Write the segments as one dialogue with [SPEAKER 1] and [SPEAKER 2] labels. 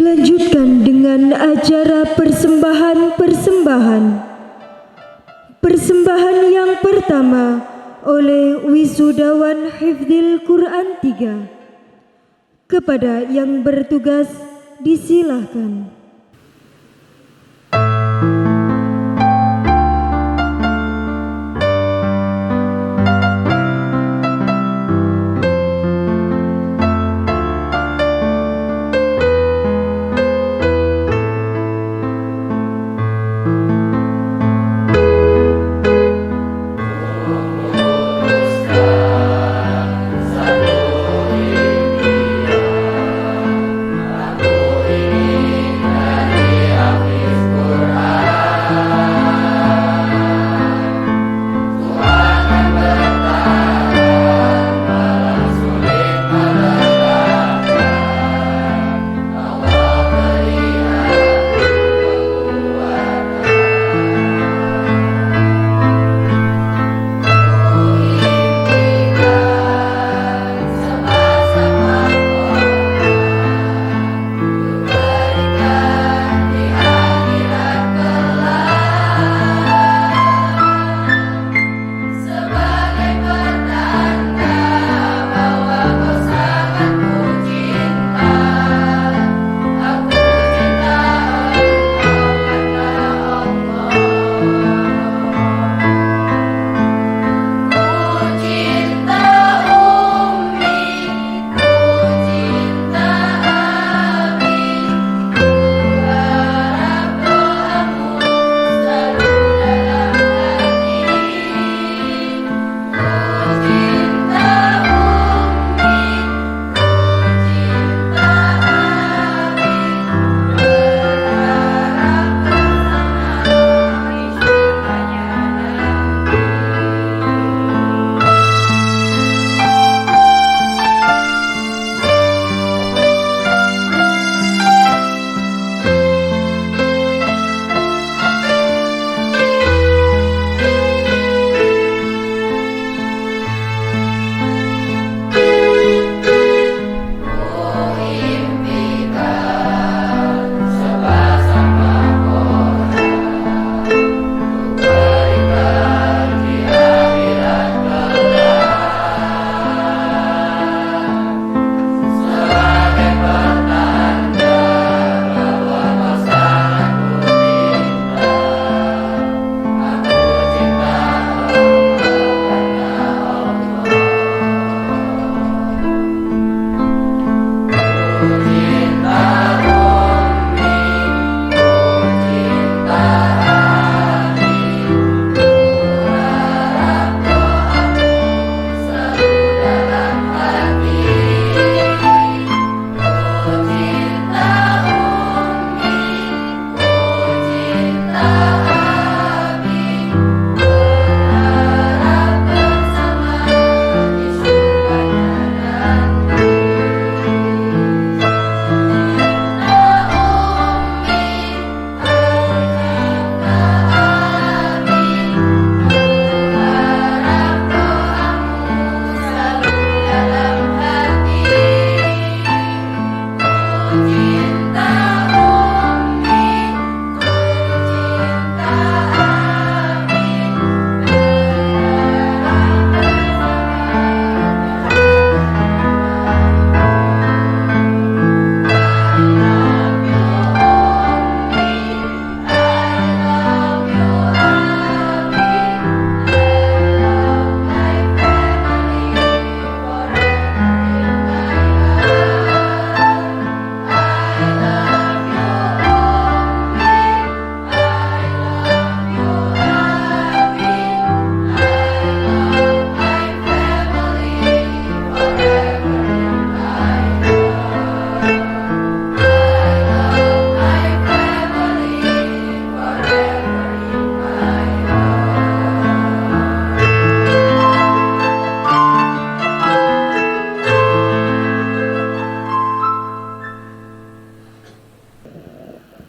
[SPEAKER 1] Dilanjutkan dengan acara persembahan. Persembahan yang pertama oleh wisudawan Hifdzil Quran 3. Kepada yang bertugas disilahkan.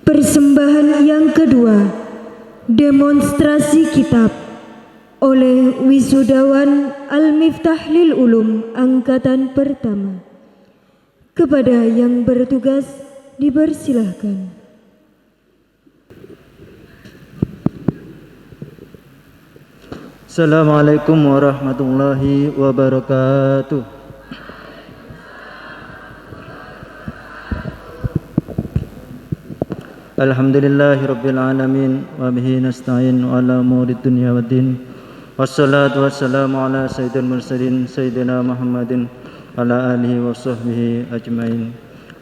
[SPEAKER 1] Persembahan yang kedua, demonstrasi kitab oleh wisudawan Al-Miftah Lil Ulum angkatan pertama. Kepada yang bertugas dipersilahkan.
[SPEAKER 2] Assalamualaikum warahmatullahi wabarakatuh. Alhamdulillahirabbil alamin wa bihi nasta'in ala umuri dunya waddin. Wassalatu wassalamu ala sayyidil mursalin sayyidina Muhammadin ala alihi wa sahbihi ajmain.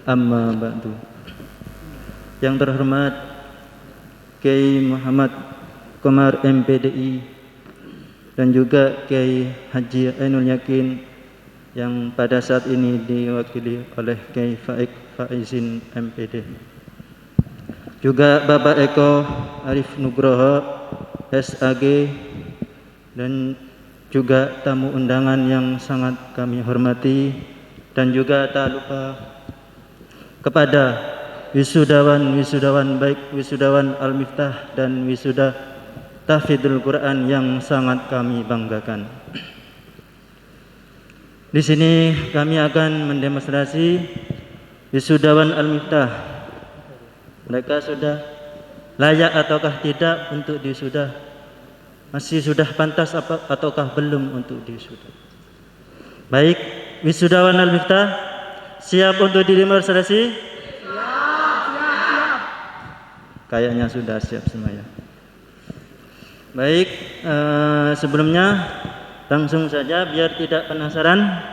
[SPEAKER 2] Amma ba'du. Yang terhormat Kiai Muhammad Komar MPDI dan juga Kiai Haji Ainul Yakin yang pada saat ini diwakili oleh Kiai Faizin MPD. Juga Bapak Eko Arif Nugroho SAG dan juga tamu undangan yang sangat kami hormati, dan juga tak lupa kepada wisudawan baik wisudawan Al-Miftah dan wisuda Tahfidzul Quran yang sangat kami banggakan. Di sini kami akan mendemonstrasi wisudawan Al-Miftah. Mereka sudah layak ataukah tidak untuk disudah? Masih sudah pantas ataukah belum untuk disudah? Baik, wisudawan Al-Miftah siap untuk didemonstrasi? Siap. Kayaknya sudah siap semuanya. Baik, sebelumnya langsung saja biar tidak penasaran,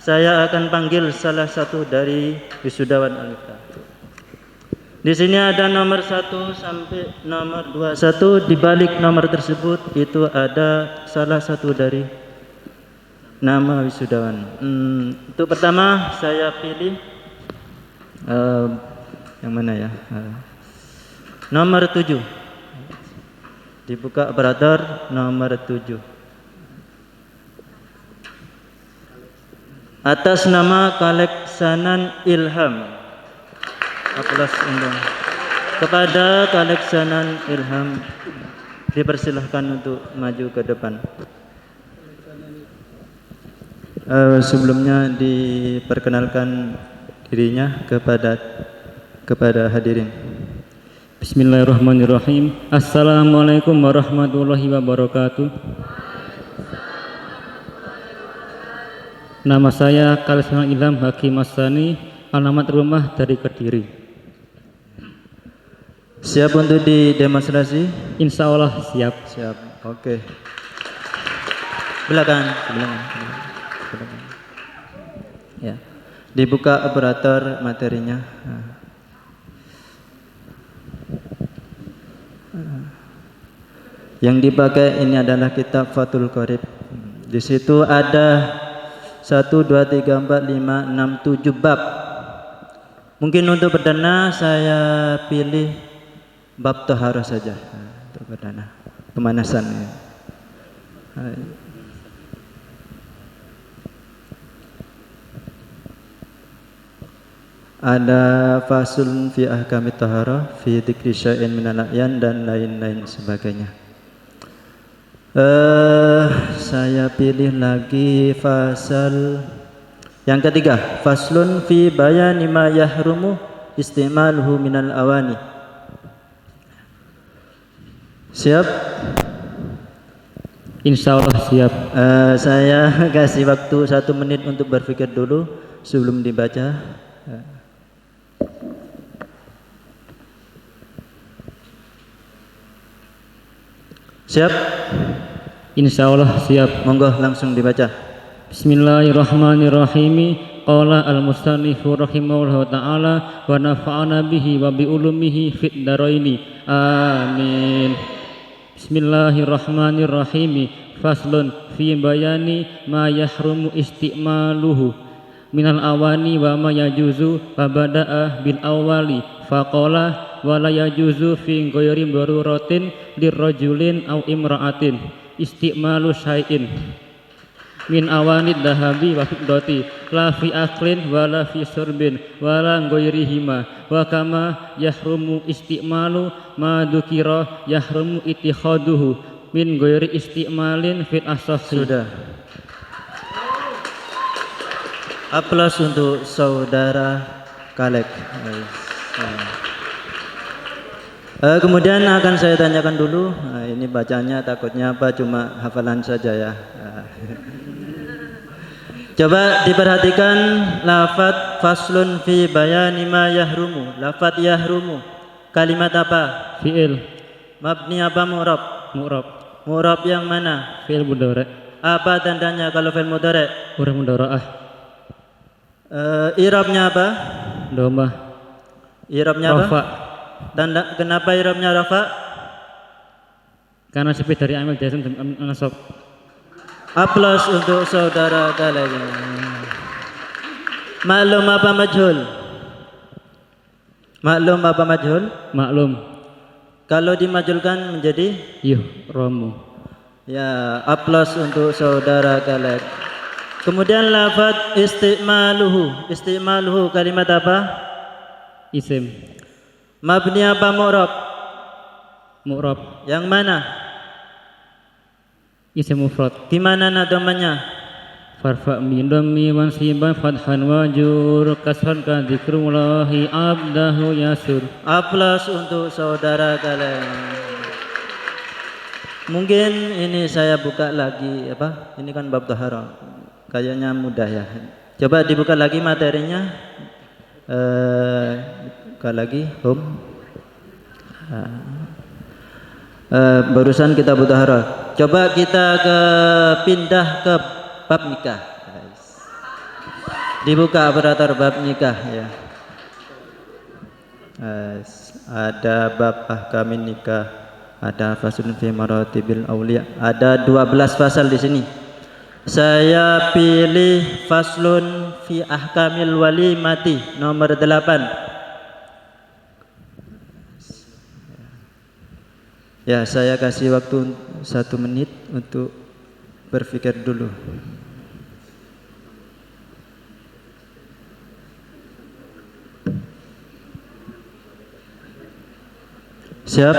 [SPEAKER 2] saya akan panggil salah satu dari wisudawan Al-Miftah. Di sini ada nomor 1 sampai nomor 21. Di balik nomor tersebut itu ada salah satu dari nama wisudawan. Untuk pertama saya pilih yang mana ya? Nomor 7. Dibuka operator nomor 7. Atas nama Kaleksanan Ilham. Aplaus untuk kepada Kaleksanan Ilham, dipersilahkan untuk maju ke depan. Sebelumnya diperkenalkan dirinya kepada hadirin.
[SPEAKER 3] Bismillahirrahmanirrahim. Assalamualaikum warahmatullahi wabarakatuh. Nama saya Kaleksanan Ilham Hakim Asani, alamat rumah dari Kediri.
[SPEAKER 2] Siap untuk didemonstrasi?
[SPEAKER 3] Insya Allah siap.
[SPEAKER 2] Siap. Oke. Belakang. Ya. Dibuka operator materinya. Yang dipakai ini adalah kitab Fathul Qorib. Di situ ada 1, 2, 3, 4, 5, 6, 7 bab. Mungkin untuk perdana saya pilih bab taharah saja untuk perdana, pemanasan. Ada fasul fi ahkamit taharah, fi dzikri syai'in minal a'yan dan lain-lain sebagainya. Saya pilih lagi fasal yang ketiga, faslun fi bayani ma yahrumu istimaluhu minal awani. Siap?
[SPEAKER 3] Insya Allah siap.
[SPEAKER 2] Saya kasih waktu 1 menit untuk berpikir dulu sebelum dibaca. Siap?
[SPEAKER 3] Insya Allah siap.
[SPEAKER 2] Monggo langsung dibaca.
[SPEAKER 3] Bismillahirrahmanirrahim. Qala al-musannifu rahimahullahu ta'ala wa nafa'ana bihi wa bi ulumihi fid daraini. Amin. Bismillahirrahmanirrahim. Faslun fi bayani ma yahrumu istimaluhu minal awani wa ma yajuzu wa bada'a bil awali faqala wa la yajuzu fi ghairi daruratin lirrajulin aw imra'atin istimalu syai'in min awanid dahabi wa fiddati la fi aklin wa la fi surbin wa la ghairihima wa kama yahrumu istimalu ma dzukira yahrumu ittikhaduhu min ghairi istimalin fil asahhi.
[SPEAKER 2] Sudah. Aplaus untuk saudara Kalek. Kemudian akan saya tanyakan dulu, ini bacanya takutnya apa cuma hafalan saja ya. Coba diperhatikan lafadz faslun fi bayani ma yahrumu. Lafadz yahrumu kalimat apa?
[SPEAKER 3] Fi'il.
[SPEAKER 2] Mabni apa mu'rab?
[SPEAKER 3] Mu'rab.
[SPEAKER 2] Mu'rab yang mana?
[SPEAKER 3] Fi'il mudhari'.
[SPEAKER 2] Apa tandanya kalau fi'il mudhari'?
[SPEAKER 3] Huruf mudhara'ah.
[SPEAKER 2] I'rabnya apa?
[SPEAKER 3] Dhammah.
[SPEAKER 2] I'rabnya apa?
[SPEAKER 3] Rafa.
[SPEAKER 2] Tanda kenapa i'rabnya rafa?
[SPEAKER 3] Karena sifat dari amil jazm dan nasab.
[SPEAKER 2] Aplaus untuk saudara kalian. Maklum apa majhul? Maklum apa majhul?
[SPEAKER 3] Maklum.
[SPEAKER 2] Kalau dimajhulkan menjadi
[SPEAKER 3] Yuhramu.
[SPEAKER 2] ya, aplaus untuk saudara kalian. Kemudian lafadz istimaluhu. Istimaluhu kalimat apa?
[SPEAKER 3] Isim.
[SPEAKER 2] Mabni apa mu'rab?
[SPEAKER 3] Mu'rab.
[SPEAKER 2] Yang mana?
[SPEAKER 3] Isim mufrad.
[SPEAKER 2] Gimana nadomanya?
[SPEAKER 3] Farfa min dhammi wansiban fathan wajur kasran ka dzikrullahi abdahu yasur.
[SPEAKER 2] Aplaus untuk saudara kalian. Mungkin ini saya buka lagi apa? Ini kan bab taharah. Kayaknya mudah ya. Coba dibuka lagi materinya. Buka lagi barusan kita taharah. Coba kita pindah ke bab nikah. Dibuka operator bab nikah ya. Ada bab ahkamin nikah, ada faslun fi maratibil auliya. Ada 12 pasal di sini. Saya pilih faslun fi ahkamil walimati nomor 8. Ya, saya kasih waktu 1 menit untuk berpikir dulu. Siap?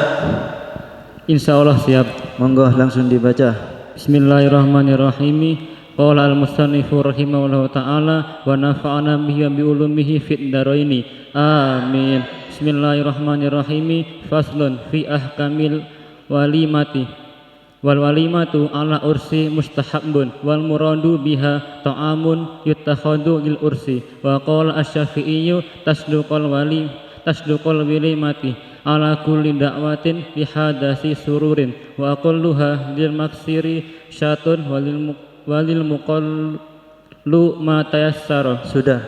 [SPEAKER 3] Insya Allah siap.
[SPEAKER 2] Monggo langsung dibaca.
[SPEAKER 3] Bismillahirrahmanirrahim. Qala al-musannifu rahimahullahu ta'ala wa nafa'ana bihi wa bi ulumihi fid dharaini. Amin. Bismillahirrahmanirrahim. Faslun fi ahkamil walimati. Wal walimatu ala ursi mustahabun wal muradu biha ta'amun yutakhadu lil ursi. Wa qala asy-Syafi'iyyu tasduqul walimati ala kulli da'watin bihadasi sururin wa aqalluha lil maksiri syatun walil muqallu ma tayassara.
[SPEAKER 2] Sudah.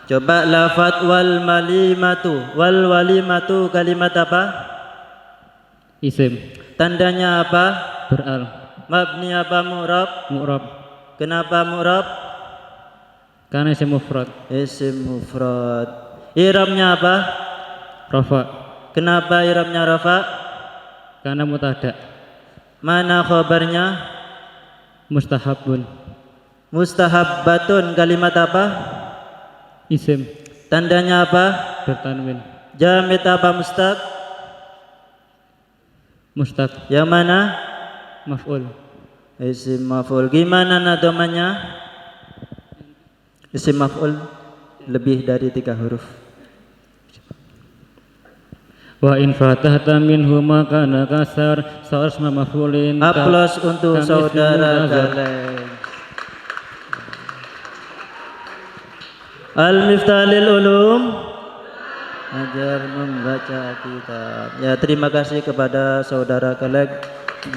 [SPEAKER 2] Coba lafadz wal walimatu kalimat apa?
[SPEAKER 3] Isim.
[SPEAKER 2] Tandanya apa?
[SPEAKER 3] Beral.
[SPEAKER 2] Mabni apa mu'rab?
[SPEAKER 3] Mu'rab.
[SPEAKER 2] Kenapa mu'rab?
[SPEAKER 3] Karena isim mufrad.
[SPEAKER 2] Isim mufrad. I'rabnya apa?
[SPEAKER 3] Rafa.
[SPEAKER 2] Kenapa i'rabnya rafa?
[SPEAKER 3] Karena mutada.
[SPEAKER 2] Mana khabarnya?
[SPEAKER 3] Mustahabun.
[SPEAKER 2] Mustahabbatun kalimat apa?
[SPEAKER 3] Isim.
[SPEAKER 2] Tandanya apa?
[SPEAKER 3] Bertanwin.
[SPEAKER 2] Jamid apa mustaq?
[SPEAKER 3] Mustaq.
[SPEAKER 2] Yang mana?
[SPEAKER 3] Maf'ul.
[SPEAKER 2] Isim maf'ul. Gimana nadomanya? Isim maf'ul lebih dari 3 huruf.
[SPEAKER 3] Wa in fatahta minhu maka nakasar sa'asma maf'ulin.
[SPEAKER 2] Aplaus untuk saudara kalian. Al-Miftah lil Ulum ajar membaca kitab. Ya, terima kasih kepada saudara kalian.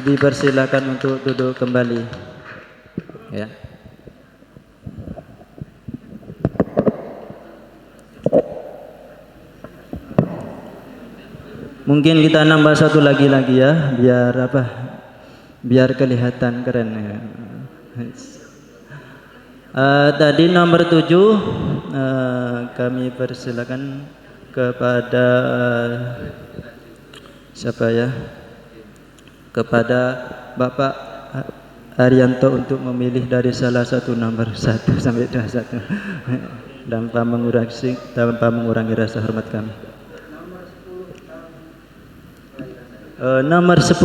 [SPEAKER 2] Dipersilakan untuk duduk kembali. Ya. Mungkin kita nambah satu lagi ya, biar apa? Biar kelihatan keren ya. Tadi nomor 7 kami persilakan kepada siapa ya? Kepada Bapak Arianto untuk memilih dari salah satu nomor 1 sampai 21 tanpa mengurangi rasa hormat kami. Nomor 10.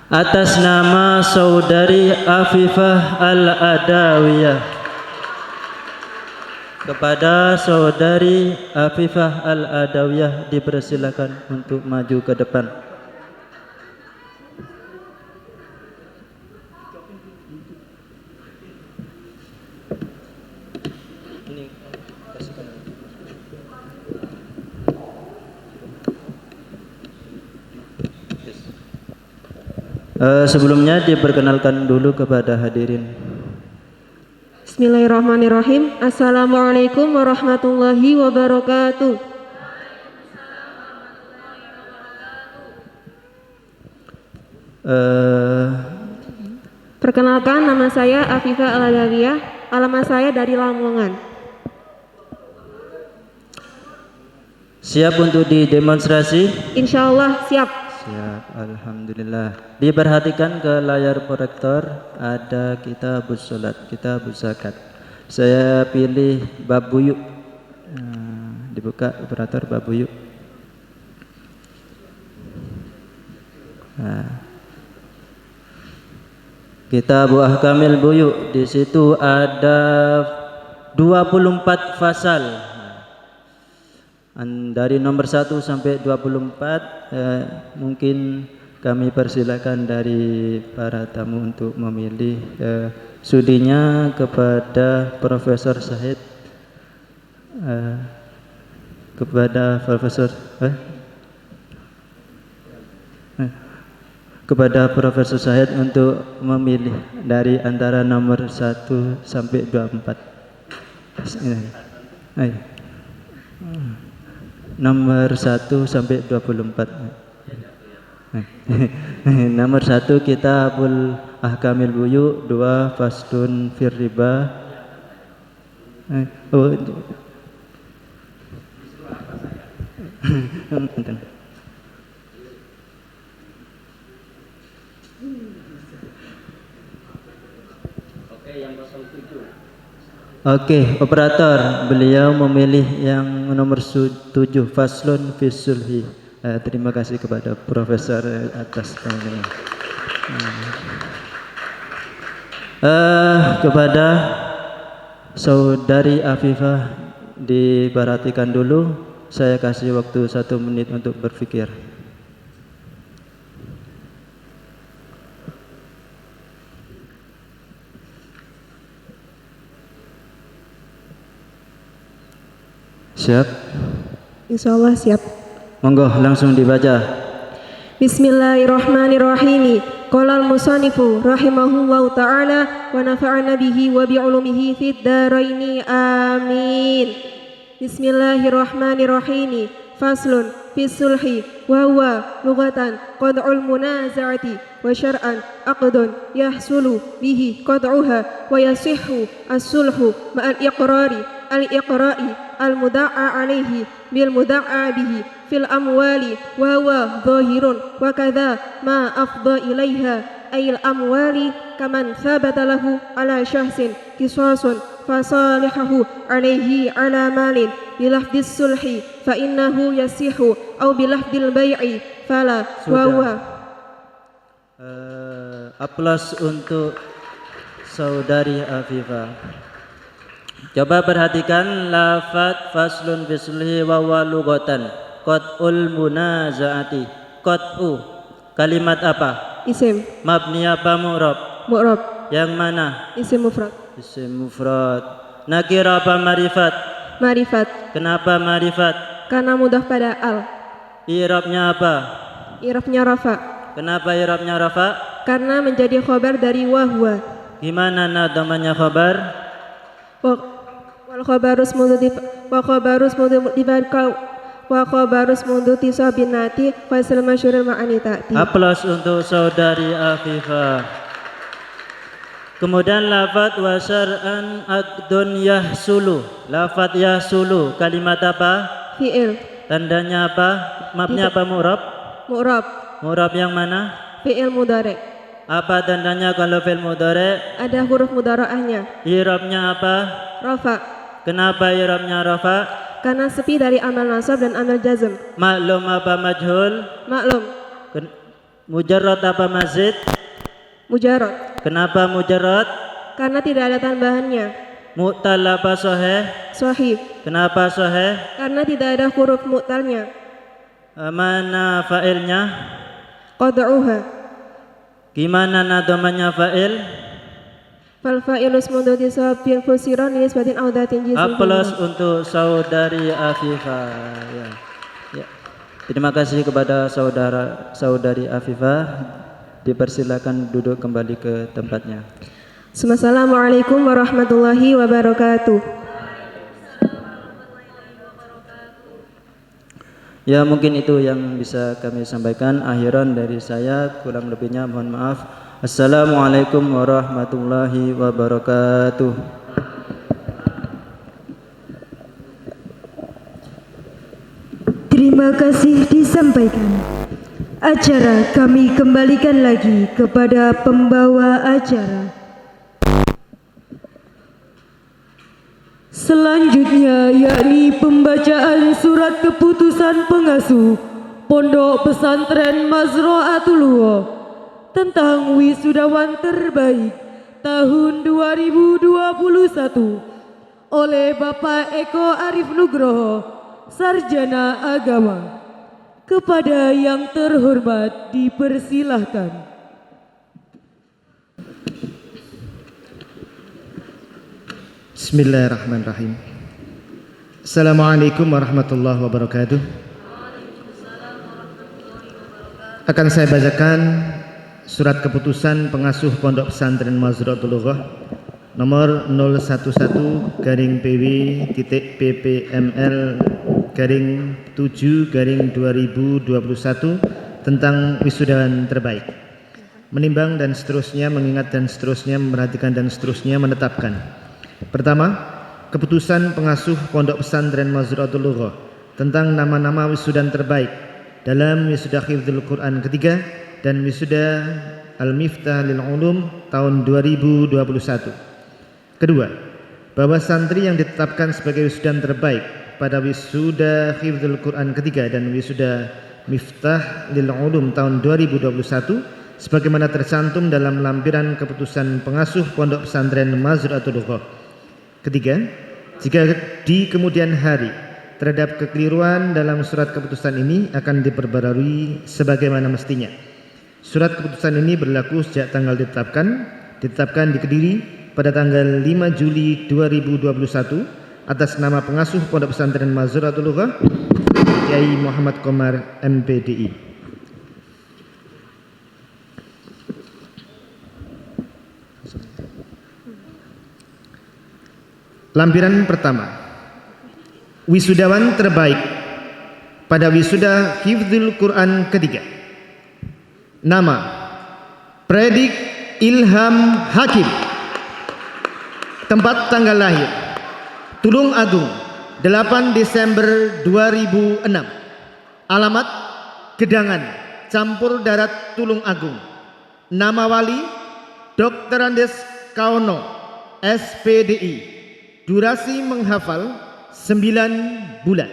[SPEAKER 2] atas nama saudari Afifah Al-Adawiyah. Kepada saudari Afifah Al-Adawiyah dipersilakan untuk maju ke depan. Sebelumnya diperkenalkan dulu kepada hadirin.
[SPEAKER 4] Bismillahirrahmanirrahim. Assalamualaikum warahmatullahi wabarakatuh. Perkenalkan, nama saya Afifah Al-Adawiyah. Alamat saya dari Lamongan.
[SPEAKER 2] Siap untuk didemonstrasi?
[SPEAKER 4] Insya Allah siap.
[SPEAKER 2] Siap, alhamdulillah. Diperhatikan ke layar proyektor, ada kitabus sholat, kitabus zakat. Saya pilih bab buyuk. Dibuka operator bab buyuk. Kitab Ahkamil Buyuk, di situ ada 24 fasal. Dari nomor 1 sampai 24 mungkin kami persilakan dari para tamu untuk memilih studinya kepada Profesor Syahid, kepada Profesor Syahid untuk memilih dari antara nomor 1 sampai 24. Nomor 1 sampai 24. Nomor 1 Kitabul Ahkamil Buyuk, 2 Faslun fir Riba. Oke, operator, beliau memilih yang nomor 7 Faslun fi Sulhi. Terima kasih kepada Profesor atas pengumuman. Kepada saudari Afifah diperhatikan dulu. Saya kasih waktu 1 menit untuk berpikir. Siap?
[SPEAKER 4] Insya Allah siap.
[SPEAKER 2] Monggo langsung dibaca.
[SPEAKER 4] Bismillahirrahmanirrahim. Qala al-musannifu rahimahullahu ta'ala wa nafa'ana bihi wa bi'ulumihi fid dharaini amin. Bismillahirrahmanirrahim. Faslun fi sulhi wa huwa lughatan qad'ul munaza'ati wa syar'an aqdun yahsulu bihi qad'uha wa yasihhu as-sulhu ma'al iqrari al-iqra'i al-muda'a alaihi bil muda'a bihi fil amwali wa huwa zahirun wa kadha ma afdha ilaiha ayil amwali kaman thabata lahu ala syahsin kisasun fasalihahu alaihi ala malin bilafdis sulhi fa innahu yasihu au bilafdil bai'i fala wa huwa.
[SPEAKER 2] Aplaus untuk saudari Afifah. Coba perhatikan lafaz faslun fi sulhi wa huwa lughatan qat'ul munazaati. Qat'u kalimat apa?
[SPEAKER 4] Isim.
[SPEAKER 2] Mabni apa mu'rab?
[SPEAKER 4] Mu'rab.
[SPEAKER 2] Yang mana?
[SPEAKER 4] Isim mufrad.
[SPEAKER 2] Isim mufrad. Nakirah apa marifat?
[SPEAKER 4] Marifat.
[SPEAKER 2] Kenapa marifat?
[SPEAKER 4] Karena mudah pada al.
[SPEAKER 2] I'rabnya apa?
[SPEAKER 4] I'rabnya rafa.
[SPEAKER 2] Kenapa i'rabnya rafa?
[SPEAKER 4] Karena menjadi khabar dari wahwa.
[SPEAKER 2] Gimana nadamanya khabar?
[SPEAKER 4] Wal khabarus mundu tisabinati fasal masyhurul ma'ani ta'ti.
[SPEAKER 2] Aplaus untuk saudari Afifah. Kemudian lafaz wasar'an aqdun yahsulu. Lafaz yahsulu kalimat apa?
[SPEAKER 4] Fi'il.
[SPEAKER 2] Tandanya apa? Mabnya apa mu'rab?
[SPEAKER 4] Mu'rab.
[SPEAKER 2] Mu'rab yang mana?
[SPEAKER 4] Fi'il mudhari.
[SPEAKER 2] Apa tandanya kalau fi'il mudhari?
[SPEAKER 4] Ada huruf mudhara'ahnya.
[SPEAKER 2] I'rabnya apa?
[SPEAKER 4] Rafa.
[SPEAKER 2] Kenapa i'rabnya rafa?
[SPEAKER 4] Karena sepi dari amal nasab dan amal jazm.
[SPEAKER 2] Maklum apa majhul?
[SPEAKER 4] Maklum.
[SPEAKER 2] Mujarrad apa mazid?
[SPEAKER 4] Mujarrad.
[SPEAKER 2] Kenapa mujarrad?
[SPEAKER 4] Karena tidak ada tambahannya.
[SPEAKER 2] Mu'tal apa sahih?
[SPEAKER 4] Sahih.
[SPEAKER 2] Kenapa sahih?
[SPEAKER 4] Karena tidak ada huruf mu'talnya.
[SPEAKER 2] Mana fa'ilnya?
[SPEAKER 4] Qad'uha.
[SPEAKER 2] Gimana nadomanya fa'il?
[SPEAKER 4] Fal fa'ilu ismun dawti sabin fusiran li nisbatin aw datin jinsin.
[SPEAKER 2] Aplaus untuk saudari Afifah. Ya. Ya. Terima kasih kepada saudari Afifah. Dipersilakan duduk kembali ke tempatnya.
[SPEAKER 4] Assalamualaikum warahmatullahi wabarakatuh.
[SPEAKER 2] Ya, mungkin itu yang bisa kami sampaikan. Akhiran dari saya, kurang lebihnya mohon maaf. Assalamualaikum warahmatullahi wabarakatuh.
[SPEAKER 1] Terima kasih disampaikan. Acara kami kembalikan lagi kepada pembawa acara. Selanjutnya yakni pembacaan surat keputusan pengasuh Pondok Pesantren Mazra'atul Huwa tentang wisudawan terbaik tahun 2021 oleh Bapak Eko Arif Nugroho, Sarjana Agama. Kepada yang terhormat dipersilahkan.
[SPEAKER 5] Bismillahirrahmanirrahim. Assalamualaikum warahmatullahi wabarakatuh. Akan saya bacakan surat keputusan pengasuh Pondok Pesantren Mazra'atul Huwa nomor 011-PV-PPML-7-2021 tentang wisudawan terbaik. Menimbang dan seterusnya, mengingat dan seterusnya, memperhatikan dan seterusnya, menetapkan. Pertama, keputusan pengasuh Pondok Pesantren Mazra'atul Huwa tentang nama-nama wisudawan terbaik dalam wisuda Hifdzul Quran ketiga dan wisuda Al-Miftah lil Ulum tahun 2021. Kedua, bahwa santri yang ditetapkan sebagai wisudawan terbaik pada wisuda Hifdzul Quran ketiga dan wisuda Miftah lil Ulum tahun 2021 sebagaimana tercantum dalam lampiran keputusan pengasuh Pondok Pesantren Mazra'atul Huwa. Ketiga, jika di kemudian hari terhadap kekeliruan dalam surat keputusan ini akan diperbarui sebagaimana mestinya. Surat keputusan ini berlaku sejak tanggal ditetapkan di Kediri pada tanggal 5 Juli 2021 atas nama pengasuh Pondok Pesantren Mazra'atul Huwa Kiai Muhammad Komar MPDI. Lampiran pertama, wisudawan terbaik pada wisuda Hifdzul Quran ketiga. Nama Predik Ilham Hakim. Tempat tanggal lahir Tulung Agung 8 Desember 2006. Alamat Gedangan, Campur Darat, Tulung Agung. Nama wali Dr. Andes Kauno, SPDI. Durasi menghafal 9 bulan.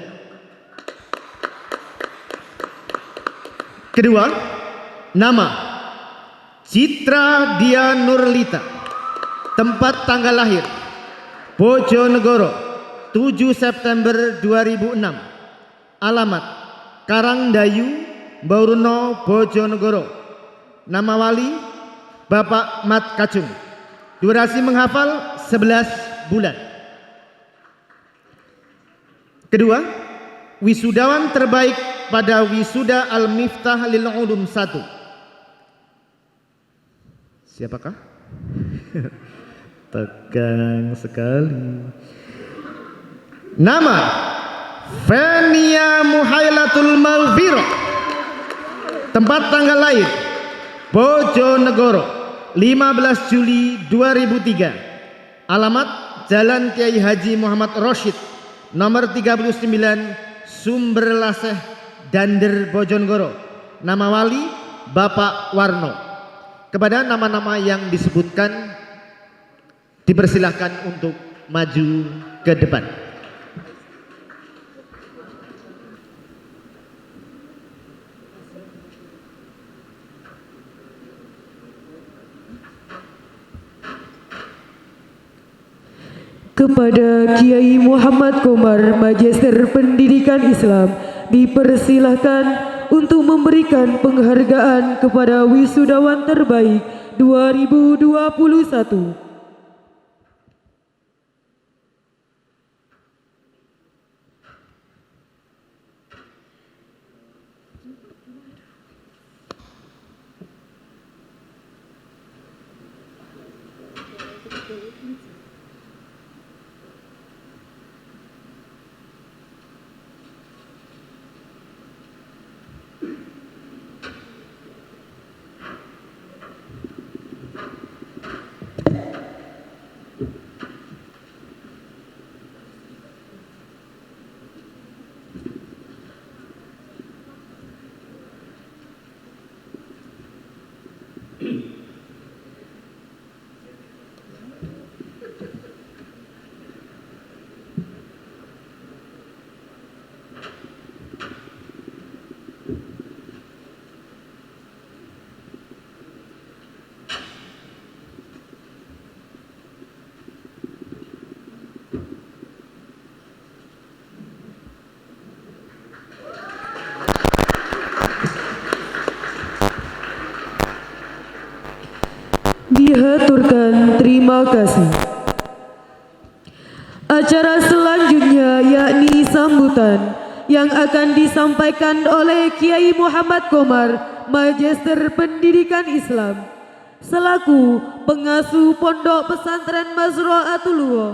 [SPEAKER 5] Kedua, nama Citra Dia Nurlita. Tempat tanggal lahir Bojonegoro 7 September 2006. Alamat Karangdayu, Bauruno, Bojonegoro. Nama wali Bapak Mat Kacung. Durasi menghafal 11 bulan. Kedua, wisudawan terbaik pada wisuda Al-Miftah lil Ulum 1. Siapakah? Tegang sekali. Nama Fenia Muhailatul Maghfirah. Tempat tanggal lahir Bojonegoro 15 Juli 2003. Alamat Jalan Kiai Haji Muhammad Rosyid nomor 39 Sumberlaseh Dander Bojonegoro. Nama wali Bapak Warno. Kepada nama-nama yang disebutkan dipersilahkan untuk maju ke depan.
[SPEAKER 1] Kepada Kiai Muhammad Komar, Magister Pendidikan Islam, dipersilahkan untuk memberikan penghargaan kepada wisudawan terbaik 2021. Dihaturkan terima kasih. Acara selanjutnya yakni sambutan yang akan disampaikan oleh Kiai Muhammad Komar, Magister Pendidikan Islam, selaku pengasuh Pondok Pesantren Mazra'atul Lughah.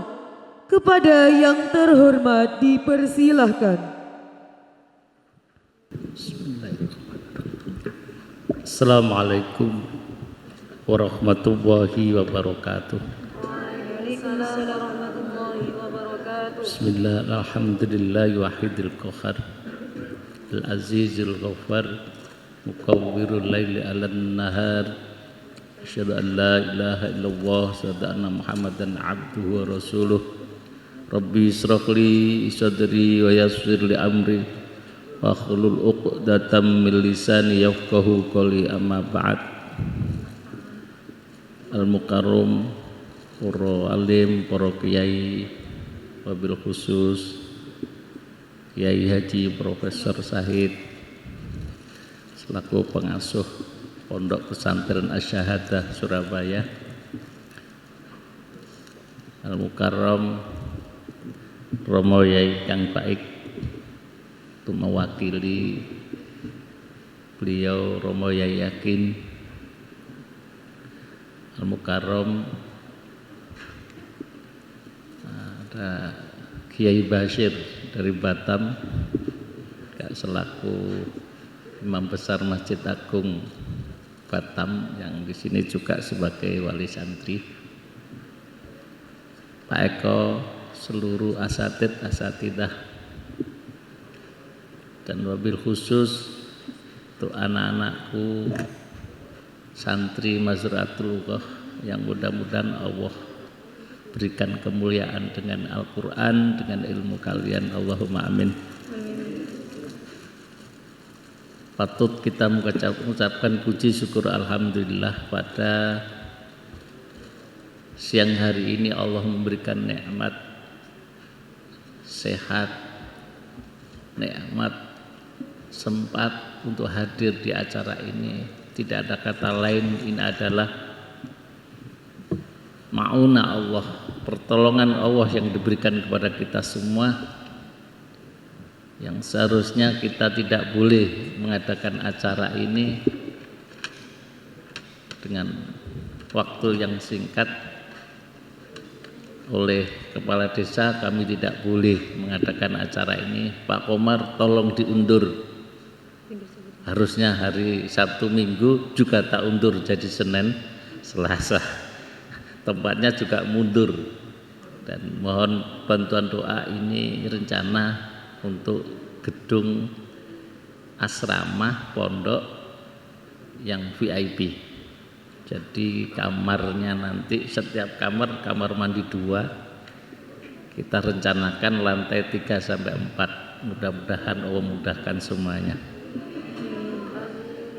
[SPEAKER 1] Kepada yang terhormat dipersilahkan.
[SPEAKER 6] Assalamualaikum warahmatullahi wabarakatuh. Bismillah, alhamdulillah, wahidil qahar, al-azizil ghafar, mukawwirul laili alan nahar, asyhadu an la ilaha illallah, asyhadu anna muhammadan abduhu wa rasuluh. Rabbi israh li sadri wa yassir li amri wa hlul 'uqdatam min lisani yafqahu qawli, amma ba'd. Al-Mukarram, para alim, para kiai, wabil khusus Kiai Haji Profesor Sahid selaku pengasuh Pondok Pesantren Asy-Syahadah Surabaya, Al-Mukarram Romo Yai Kang Baik, untuk mewakili beliau Romo Yai Yakin, Al-Mukarram ada Kiai Bashir dari Batam selaku Imam Besar Masjid Agung Batam, yang di sini juga sebagai wali santri, Pak Eko, seluruh asatidah, dan wabil khusus untuk anak-anakku santri Mazra'atul Lughah yang mudah-mudahan Allah berikan kemuliaan dengan Al-Quran, dengan ilmu kalian, Allahumma amin. Patut kita mengucapkan puji syukur alhamdulillah pada siang hari ini Allah memberikan nikmat sehat, nikmat sempat untuk hadir di acara ini. Tidak ada kata lain, ini adalah ma'unah Allah, pertolongan Allah yang diberikan kepada kita semua, yang seharusnya kita tidak boleh mengadakan acara ini dengan waktu yang singkat. Oleh kepala desa kami tidak boleh mengadakan acara ini. Pak Komar tolong diundur, harusnya hari Sabtu Minggu juga tak undur jadi Senin Selasa, tempatnya juga mundur, dan mohon bantuan doa. Ini rencana untuk gedung asrama pondok yang VIP, jadi kamarnya nanti setiap kamar mandi 2, kita rencanakan lantai 3 sampai 4. Mudah-mudahan Allah mudahkan semuanya,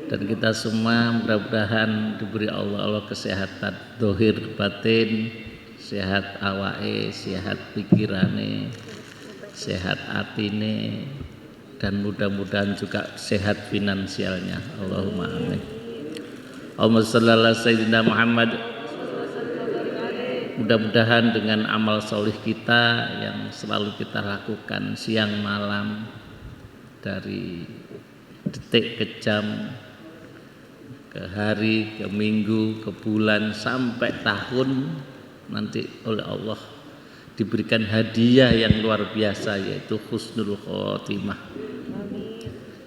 [SPEAKER 6] dan kita semua mudah-mudahan diberi Allah kesehatan dohir batin, sehat awake, sehat pikirane, sehat atine, dan mudah-mudahan juga sehat finansialnya. Allahumma amin. Allahumma shalli ala sayyidina Muhammad. Mudah-mudahan dengan amal solih kita yang selalu kita lakukan siang malam, dari detik ke jam, ke hari, ke minggu, ke bulan, sampai tahun, nanti oleh Allah diberikan hadiah yang luar biasa, yaitu husnul khotimah.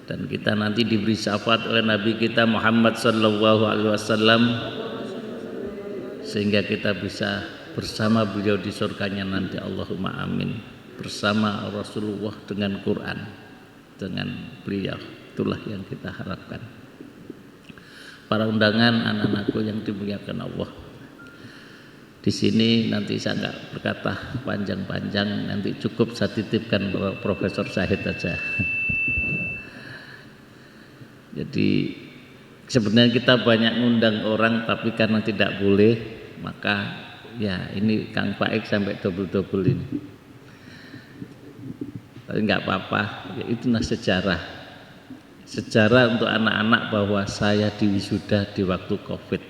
[SPEAKER 6] Dan kita nanti diberi syafaat oleh Nabi kita Muhammad sallallahu alaihi wasallam, sehingga kita bisa bersama beliau di surganya nanti. Allahumma amin. Bersama Rasulullah dengan Quran, dengan beliau, itulah yang kita harapkan. Para undangan, anak-anakku yang dimuliakan Allah, di sini nanti saya nggak berkata panjang-panjang, nanti cukup saya titipkan Profesor Syahid aja. Jadi sebenarnya kita banyak ngundang orang, tapi karena tidak boleh, maka ya ini Kang Faik sampai double-double ini. Tapi nggak apa-apa, ya itulah sejarah. Sejarah untuk anak-anak bahwa saya diwisuda di waktu Covid.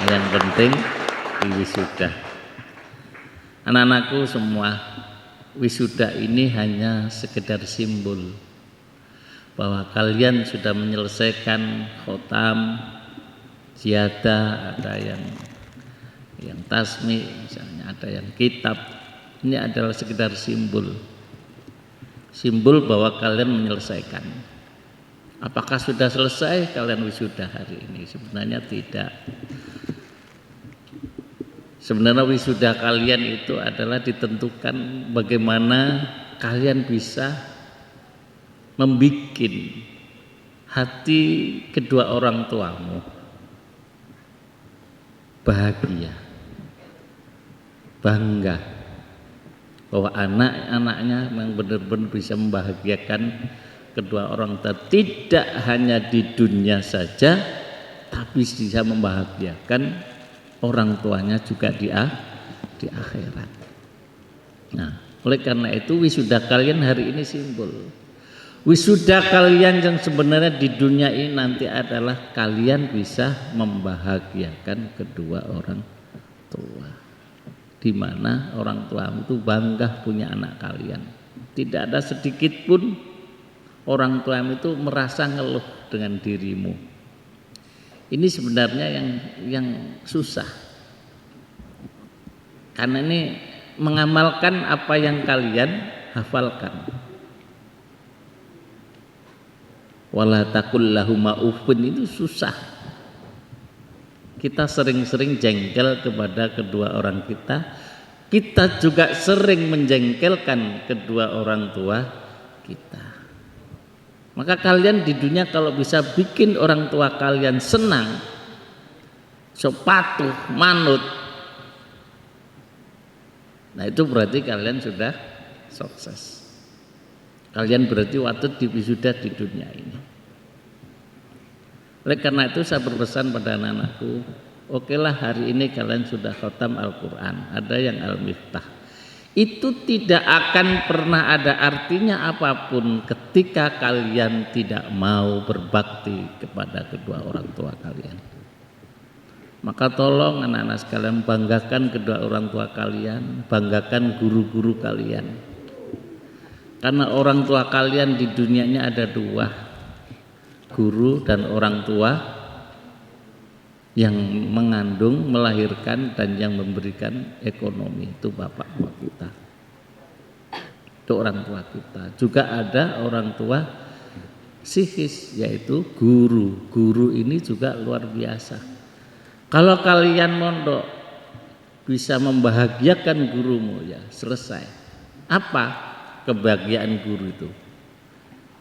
[SPEAKER 6] Yang penting diwisuda. Anak-anakku semua, wisuda ini hanya sekedar simbol bahwa kalian sudah menyelesaikan khotam, ziyadah, ada yang tasmi, misalnya ada yang kitab. Ini adalah sekedar simbol bahwa kalian menyelesaikan. Apakah sudah selesai kalian wisuda hari ini? Sebenarnya tidak. Sebenarnya wisuda kalian itu adalah ditentukan bagaimana kalian bisa membuat hati kedua orang tuamu bahagia, bangga bahwa anak-anaknya yang benar-benar bisa membahagiakan kedua orang tua, tidak hanya di dunia saja, tapi bisa membahagiakan orang tuanya juga di akhirat. Nah, oleh karena itu wisuda kalian hari ini simbol. Wisuda kalian yang sebenarnya di dunia ini nanti adalah kalian bisa membahagiakan kedua orang tua, di mana orang tua itu bangga punya anak kalian. Tidak ada sedikit pun orang tua itu merasa ngeluh dengan dirimu. Ini sebenarnya yang susah, karena ini mengamalkan apa yang kalian hafalkan. Wala taqul lahuma uffin, itu susah. Kita sering-sering jengkel kepada kedua orang kita. Kita juga sering menjengkelkan kedua orang tua kita. Maka kalian di dunia kalau bisa bikin orang tua kalian senang, patuh, manut, nah itu berarti kalian sudah sukses. Kalian berarti waktu diwisuda di dunia ini. Oleh karena itu saya berpesan pada anak-anakku, okelah hari ini kalian sudah khatam Al-Quran, ada yang Al-Miftah. Itu tidak akan pernah ada artinya apapun ketika kalian tidak mau berbakti kepada kedua orang tua kalian. Maka tolong anak-anak sekalian, banggakan kedua orang tua kalian, banggakan guru-guru kalian. Karena orang tua kalian di dunianya ada dua, guru dan orang tua yang mengandung, melahirkan, dan yang memberikan ekonomi. Itu bapak tua kita, itu orang tua kita. Juga ada orang tua psikis, yaitu guru. Guru ini juga luar biasa. Kalau kalian mondok bisa membahagiakan gurumu, ya selesai. Apa kebahagiaan guru itu?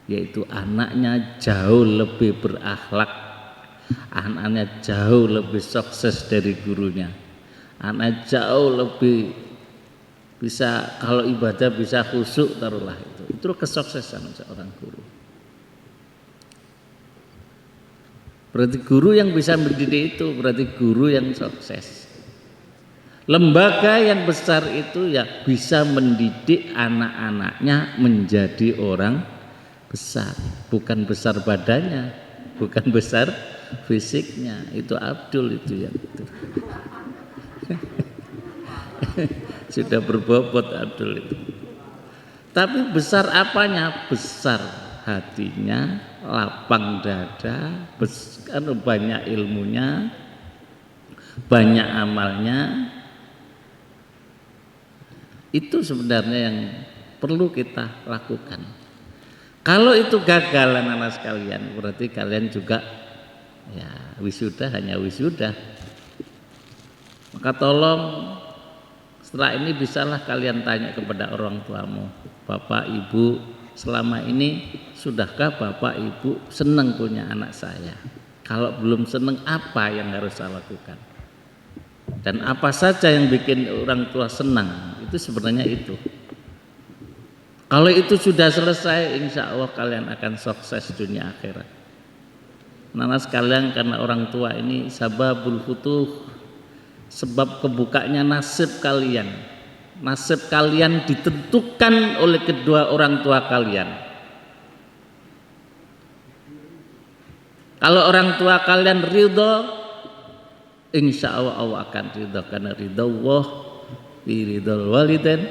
[SPEAKER 6] Yaitu anaknya jauh lebih berakhlak, anaknya jauh lebih sukses dari gurunya, anaknya jauh lebih bisa, kalau ibadah bisa khusyuk, taruhlah itu kesuksesan seorang guru. Berarti guru yang bisa mendidik itu berarti guru yang sukses. Lembaga yang besar itu ya bisa mendidik anak-anaknya menjadi orang besar, bukan besar badannya, bukan besar fisiknya. Itu Abdul itu yang itu. Sudah berbobot Abdul itu. Tapi besar apanya? Besar hatinya, lapang dada, banyak ilmunya, banyak amalnya. Itu sebenarnya yang perlu kita lakukan. Kalau itu gagal anak-anak sekalian, berarti kalian juga ya wisuda hanya wisuda. Maka tolong setelah ini bisalah kalian tanya kepada orang tuamu, Bapak Ibu, selama ini sudahkah Bapak Ibu senang punya anak saya? Kalau belum senang, apa yang harus saya lakukan? Dan apa saja yang bikin orang tua senang? Itu sebenarnya itu. Kalau itu sudah selesai, insya Allah kalian akan sukses dunia akhirat. Nana sekalian, karena orang tua ini sababul futuh, sebab kebukanya nasib kalian. Nasib kalian ditentukan oleh kedua orang tua kalian. Kalau orang tua kalian ridho, insya Allah Allah akan ridho, karena ridho Allah fi ridhol walidain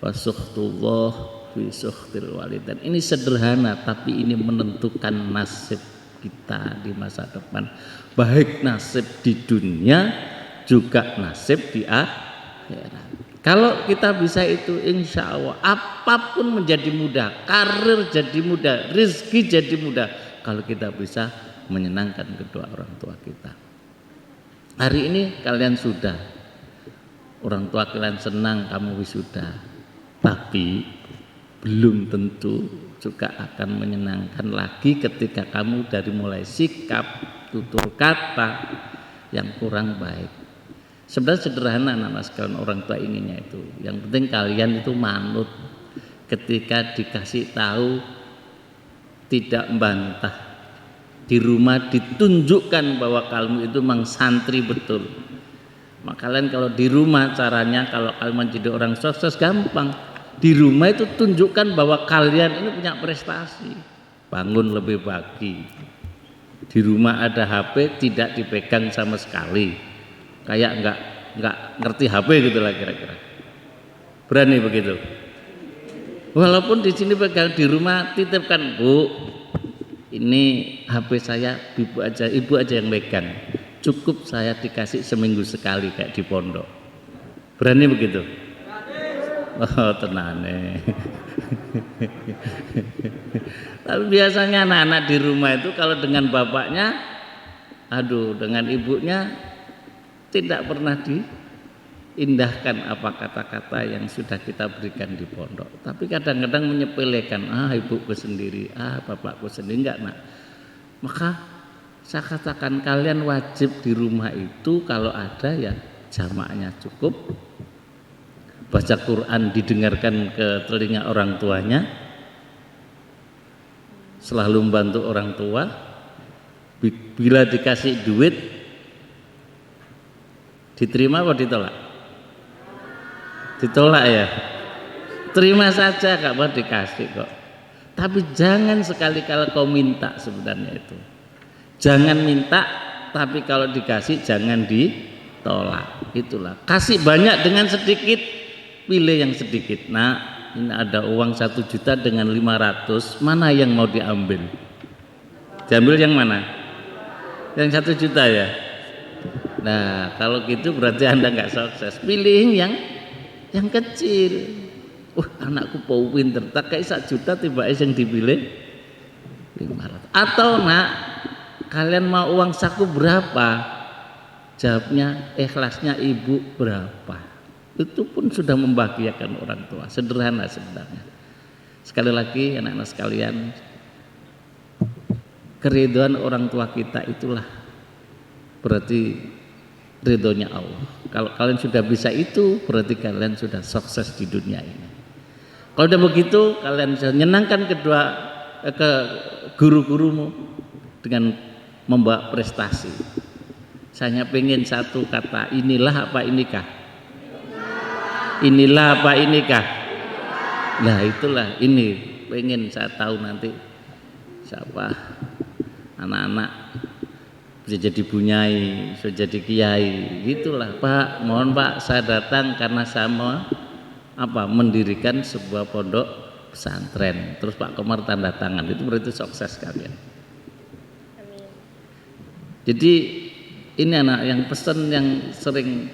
[SPEAKER 6] wa sukhtullah fi sukhtil walidain. Ini sederhana tapi ini menentukan nasib kita di masa depan, baik nasib di dunia juga nasib di akhirat. Kalau kita bisa itu, insya Allah apapun menjadi mudah, karir jadi mudah, rezeki jadi mudah kalau kita bisa menyenangkan kedua orang tua kita. Hari ini kalian sudah, orang tua kalian senang kamu wisuda, tapi belum tentu juga akan menyenangkan lagi ketika kamu dari mulai sikap, tutur kata yang kurang baik. Sebenarnya sederhana anak-anak sekalian, orang tua inginnya itu. Yang penting kalian itu manut ketika dikasih tahu, tidak membantah. Di rumah ditunjukkan bahwa kamu itu memang santri betul. Maka kalian kalau di rumah caranya, kalau kalian menjadi orang sukses gampang. Di rumah itu tunjukkan bahwa kalian ini punya prestasi. Bangun lebih pagi. Di rumah ada HP tidak dipegang sama sekali. Kayak enggak ngerti HP gitu lah kira-kira. Berani begitu. Walaupun di sini pegang, di rumah titipkan, Bu, ini HP saya ibu aja yang megang. Cukup saya dikasih seminggu sekali kayak di pondok. Berani begitu? Oh tenane. Tapi biasanya anak-anak di rumah itu kalau dengan bapaknya, aduh, dengan ibunya tidak pernah diindahkan apa kata-kata yang sudah kita berikan di pondok. Tapi kadang-kadang menyepelekan, ibuku sendiri, bapakku sendiri, enggak nak. Maka saya katakan kalian wajib di rumah itu kalau ada ya jamaknya cukup, baca Quran didengarkan ke telinga orang tuanya, selalu membantu orang tua. Bila dikasih duit diterima apa ditolak? Ditolak ya. Terima saja, gak mau dikasih kok. Tapi jangan sekali-kali kau minta sebenarnya itu. Jangan minta, tapi kalau dikasih jangan ditolak. Itulah. Kasih banyak dengan sedikit, pilih yang sedikit. Nah, ini ada uang 1 juta dengan 500, mana yang mau diambil? Diambil yang mana? Yang 1 juta ya? Nah, kalau gitu berarti Anda nggak sukses. Pilih yang kecil. Anakku mau pinter, tak kayak 1 juta tiba yang dipilih 500. Atau nak, kalian mau uang saku berapa? Jawabnya ikhlasnya ibu berapa? Itu pun sudah membahagiakan orang tua. Sederhana sebenarnya. Sekali lagi anak-anak sekalian, keridhaan orang tua kita itulah berarti ridhonya Allah. Kalau kalian sudah bisa itu, berarti kalian sudah sukses di dunia ini. Kalau udah begitu, kalian bisa menyenangkan ke guru-gurumu dengan membawa prestasi. Saya pengen satu kata, inilah apa inikah? Inilah apa inikah? Nah itulah ini, pengen saya tahu nanti siapa anak-anak bisa jadi bunyai, bisa jadi kiai, gitulah Pak. Mohon Pak, saya datang karena saya mau mendirikan sebuah pondok pesantren. Terus Pak Komar tanda tangan, itu berarti sukses kalian. Jadi ini anak yang pesan yang sering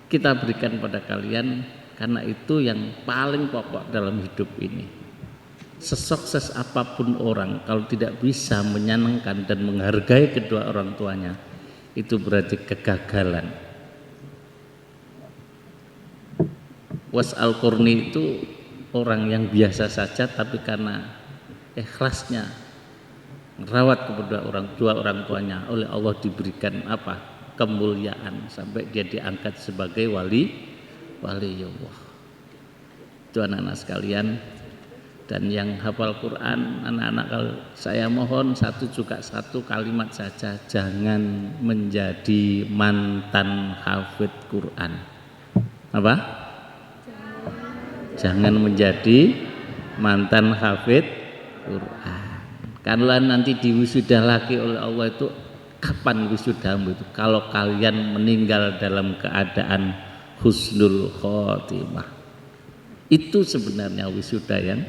[SPEAKER 6] kita berikan pada kalian, karena itu yang paling pokok dalam hidup ini. Sesukses apapun orang, kalau tidak bisa menyenangkan dan menghargai kedua orang tuanya, itu berarti kegagalan. Was Al-Qurni itu orang yang biasa saja, tapi karena ikhlasnya merawat kedua orang tuanya, oleh Allah diberikan kemuliaan sampai dia diangkat sebagai waliullah. Itu anak-anak sekalian. Dan yang hafal Quran, anak-anak, kalau saya mohon satu kalimat saja, jangan menjadi mantan hafidz Quran. Apa? Jangan menjadi mantan hafidz Quran. Kalau nanti diwisuda lagi oleh Allah itu, kapan wisudamu itu? Kalau kalian meninggal dalam keadaan husnul khotimah. Itu sebenarnya wisuda yang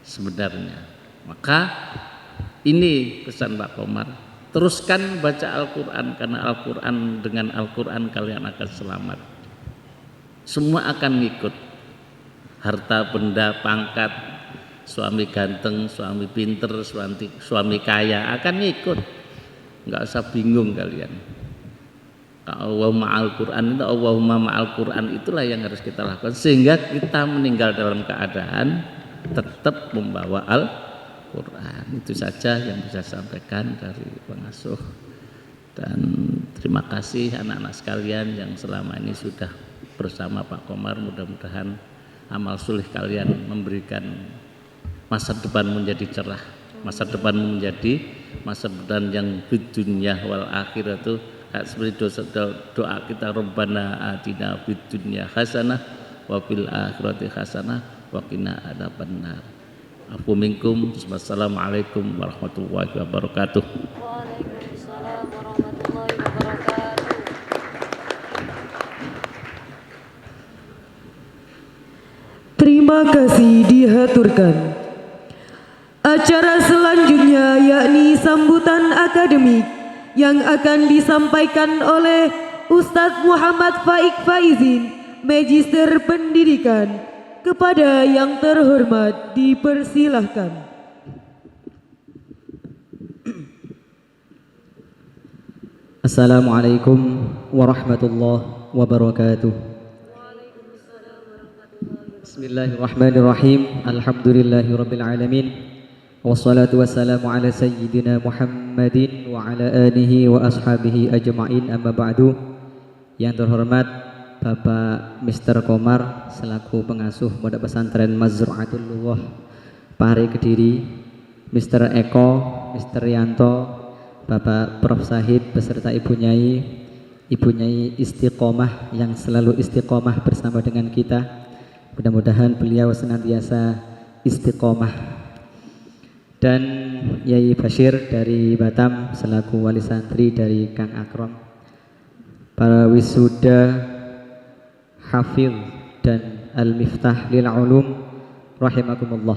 [SPEAKER 6] sebenarnya. Maka ini pesan Pak Komar, teruskan baca Al-Quran, karena Al-Quran, dengan Al-Quran kalian akan selamat. Semua akan ngikut, harta benda, pangkat, suami ganteng, suami pinter, suami kaya akan ngikut, nggak usah bingung kalian. Allahumma Al-Quran itu, Allahumma ma'al Quran, itulah yang harus kita lakukan sehingga kita meninggal dalam keadaan tetap membawa Al-Quran. Itu saja yang bisa saya sampaikan dari pengasuh. Dan terima kasih anak-anak sekalian yang selama ini sudah bersama Pak Komar. Mudah-mudahan amal soleh kalian memberikan masa depan menjadi cerah, masa depan menjadi masa depan yang fid dunya wal akhirah. Itu seperti doa kita, Rabbana atina fid dunya hasanah wa fil akhirati hasanah wa qina adzabannar. Afu minkum. Wassalamualaikum warahmatullahi wabarakatuh.
[SPEAKER 7] Waalaikumsalam warahmatullahi wabarakatuh.
[SPEAKER 1] Terima kasih dihaturkan. Acara selanjutnya yakni sambutan akademik yang akan disampaikan oleh Ustadz Muhammad Faik Faizin, Magister Pendidikan. Kepada yang terhormat dipersilahkan.
[SPEAKER 8] Assalamualaikum warahmatullahi wabarakatuh. Bismillahirrahmanirrahim. Alhamdulillahirabbil alamin. Wassalatu wassalamu ala sayyidina Muhammadin wa ala alihi wa ashabihi ajma'in, amma ba'du. Yang terhormat Bapak Mr. Komar selaku pengasuh Pondok Pesantren Mazra'atul Lughah Pare Kediri, Mr. Eko, Mr. Yanto, Bapak Prof Sahid beserta Ibu Nyai Istiqomah yang selalu istiqomah bersama dengan kita. Mudah-mudahan beliau senantiasa istiqomah. Dan Yai Bashir dari Batam selaku wali santri dari Kang Akrom, para wisuda Hafidh dan Al-Miftah lil Ulum rahimakumullah.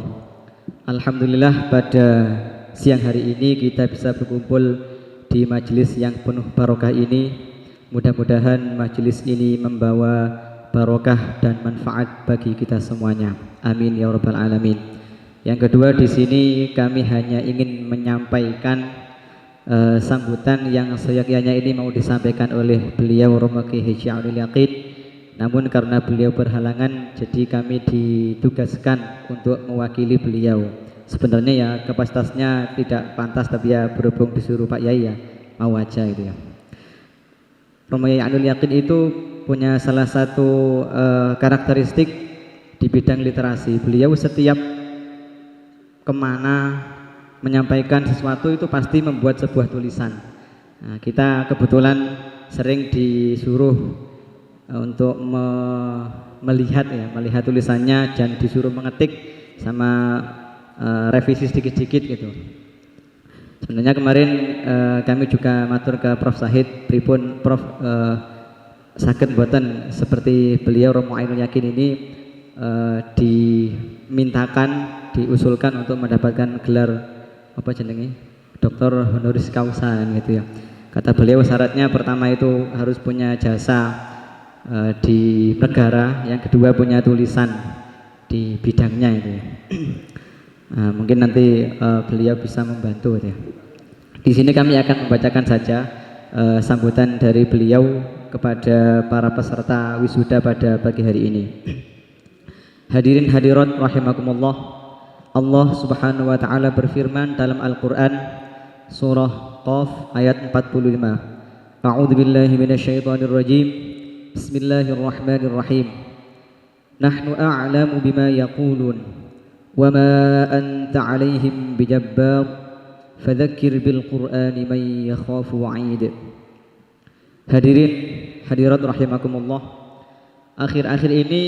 [SPEAKER 8] Alhamdulillah pada siang hari ini kita bisa berkumpul di majelis yang penuh barokah ini. Mudah-mudahan majelis ini membawa barokah dan manfaat bagi kita semuanya. Amin ya rabbal alamin. Yang kedua, di sini kami hanya ingin menyampaikan sambutan yang seyogyanya ini mau disampaikan oleh beliau Romo Kiai Haji Abdul Yaqin. Namun karena beliau berhalangan, jadi kami ditugaskan untuk mewakili beliau. Sebenarnya ya kapasitasnya tidak pantas, tapi ya berhubung disuruh Pak Yai ya mau aja gitu ya. Romo Yai Abdul Yaqin itu punya salah satu karakteristik di bidang literasi. Beliau setiap kemana menyampaikan sesuatu itu pasti membuat sebuah tulisan. Nah, kita kebetulan sering disuruh untuk melihat tulisannya dan disuruh mengetik sama revisi sedikit-sedikit gitu. Sebenarnya kemarin kami juga matur ke Prof Sahid pripun Prof saged mboten seperti beliau Romo Ainul Yakin ini dimintakan, diusulkan untuk mendapatkan gelar apa jenenge doktor honoris causa gitu ya. Kata beliau syaratnya pertama itu harus punya jasa di negara, yang kedua punya tulisan di bidangnya itu ya. Nah, mungkin nanti beliau bisa membantu ya. Di sini kami akan membacakan saja sambutan dari beliau kepada para peserta wisuda pada pagi hari ini. Hadirin hadirat rahimakumullah, Allah Subhanahu wa taala berfirman dalam Al-Qur'an surah Qaf ayat 45. A'udzubillahi minasyaitonir rajim. Bismillahirrahmanirrahim. Nahnu a'lamu bima yaqulun wa ma anta 'alaihim bijabbar fadzakir bil Qur'ani man yakhafu wa'id. Hadirin hadirat rahimakumullah, akhir-akhir ini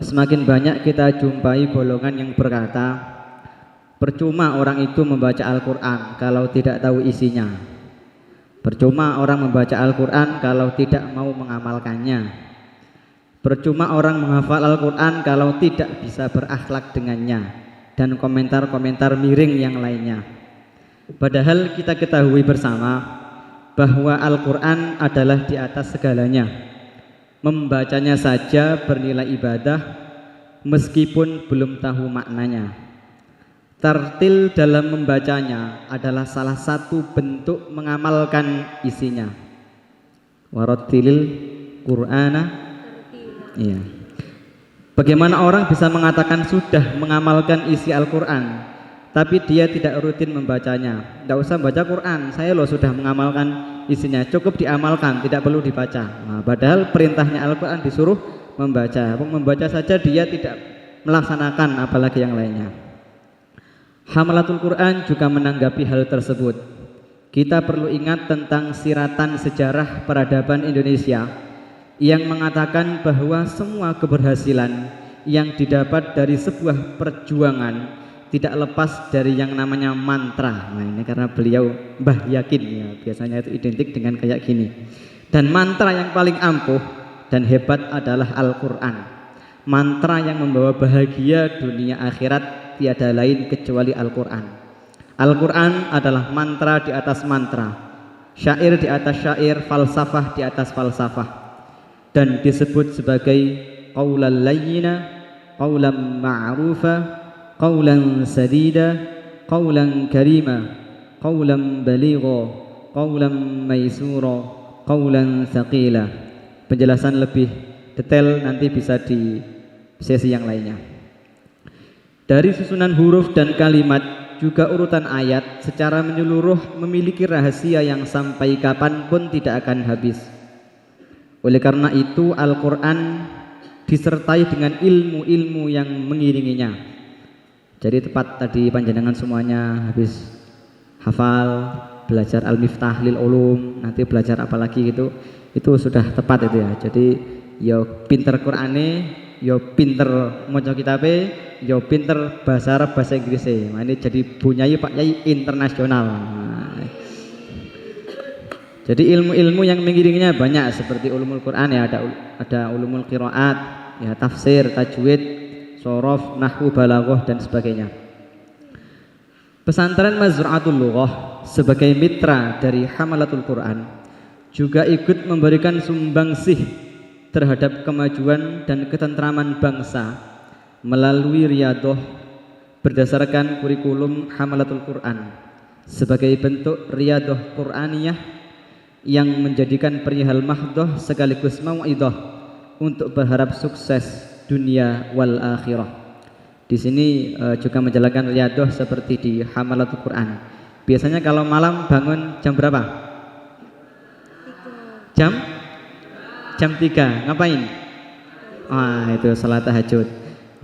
[SPEAKER 8] semakin banyak kita jumpai golongan yang berkata percuma orang itu membaca Al-Quran kalau tidak tahu isinya, percuma orang membaca Al-Quran kalau tidak mau mengamalkannya, percuma orang menghafal Al-Quran kalau tidak bisa berakhlak dengannya, dan komentar-komentar miring yang lainnya. Padahal kita ketahui bersama bahwa Al-Quran adalah di atas segalanya. Membacanya saja bernilai ibadah meskipun belum tahu maknanya. Tartil dalam membacanya adalah salah satu bentuk mengamalkan isinya. Warattilil Qur'ana. Iya. Bagaimana orang bisa mengatakan sudah mengamalkan isi Al-Quran tapi dia tidak rutin membacanya? Tidak usah baca Quran, saya loh sudah mengamalkan isinya, cukup diamalkan, tidak perlu dibaca. Nah, padahal perintahnya Al-Quran disuruh membaca. Membaca saja dia tidak melaksanakan, apalagi yang lainnya. Hamalatul Quran juga menanggapi hal tersebut. Kita perlu ingat tentang siratan sejarah peradaban Indonesia yang mengatakan bahwa semua keberhasilan yang didapat dari sebuah perjuangan tidak lepas dari yang namanya mantra. Nah, ini karena beliau Mbah Yakin ya, biasanya itu identik dengan kayak gini. Dan mantra yang paling ampuh dan hebat adalah Al-Quran. Mantra yang membawa bahagia dunia akhirat tiada lain kecuali Al-Quran. Al-Quran adalah mantra di atas mantra, syair di atas syair, falsafah di atas falsafah, dan disebut sebagai qaulan layyina, qaulan ma'rufa, qaulan sadida, qaulan karima, qaulan baligha, qaulan maisura, qaulan thaqila. Penjelasan lebih detail nanti bisa di sesi yang lainnya. Dari susunan huruf dan kalimat juga urutan ayat secara menyeluruh memiliki rahasia yang sampai kapanpun tidak akan habis. Oleh karena itu Al-Quran disertai dengan ilmu-ilmu yang mengiringinya. Jadi tepat tadi panjenengan semuanya habis hafal, belajar Al-Miftah lil Ulum, nanti belajar apa lagi gitu, itu sudah tepat itu ya. Jadi yo pinter Qur'ane, yo pinter maca kitabe, yo pinter bahasa Arab bahasa Inggris. Nah, ini jadi bunyai Pak Yai internasional. Nah, jadi ilmu-ilmu yang mengiringinya banyak seperti ulumul Quran ya, ada ulumul qiraat, ya tafsir, tajwid, sorof, nahwu, balaghah dan sebagainya. Pesantren Mazra'atul Lughah sebagai mitra dari Hamalatul Quran juga ikut memberikan sumbangsih terhadap kemajuan dan ketentraman bangsa melalui riyadhah berdasarkan kurikulum Hamalatul Quran sebagai bentuk riyadhah Qur'aniyah yang menjadikan perihal mahdoh sekaligus mau'idhah untuk berharap sukses dunia wal akhirah. Di sini juga menjalankan riyadhah seperti di Hamalatul Quran. Biasanya kalau malam bangun jam berapa? Jam 3. Ngapain? Itu salat tahajud.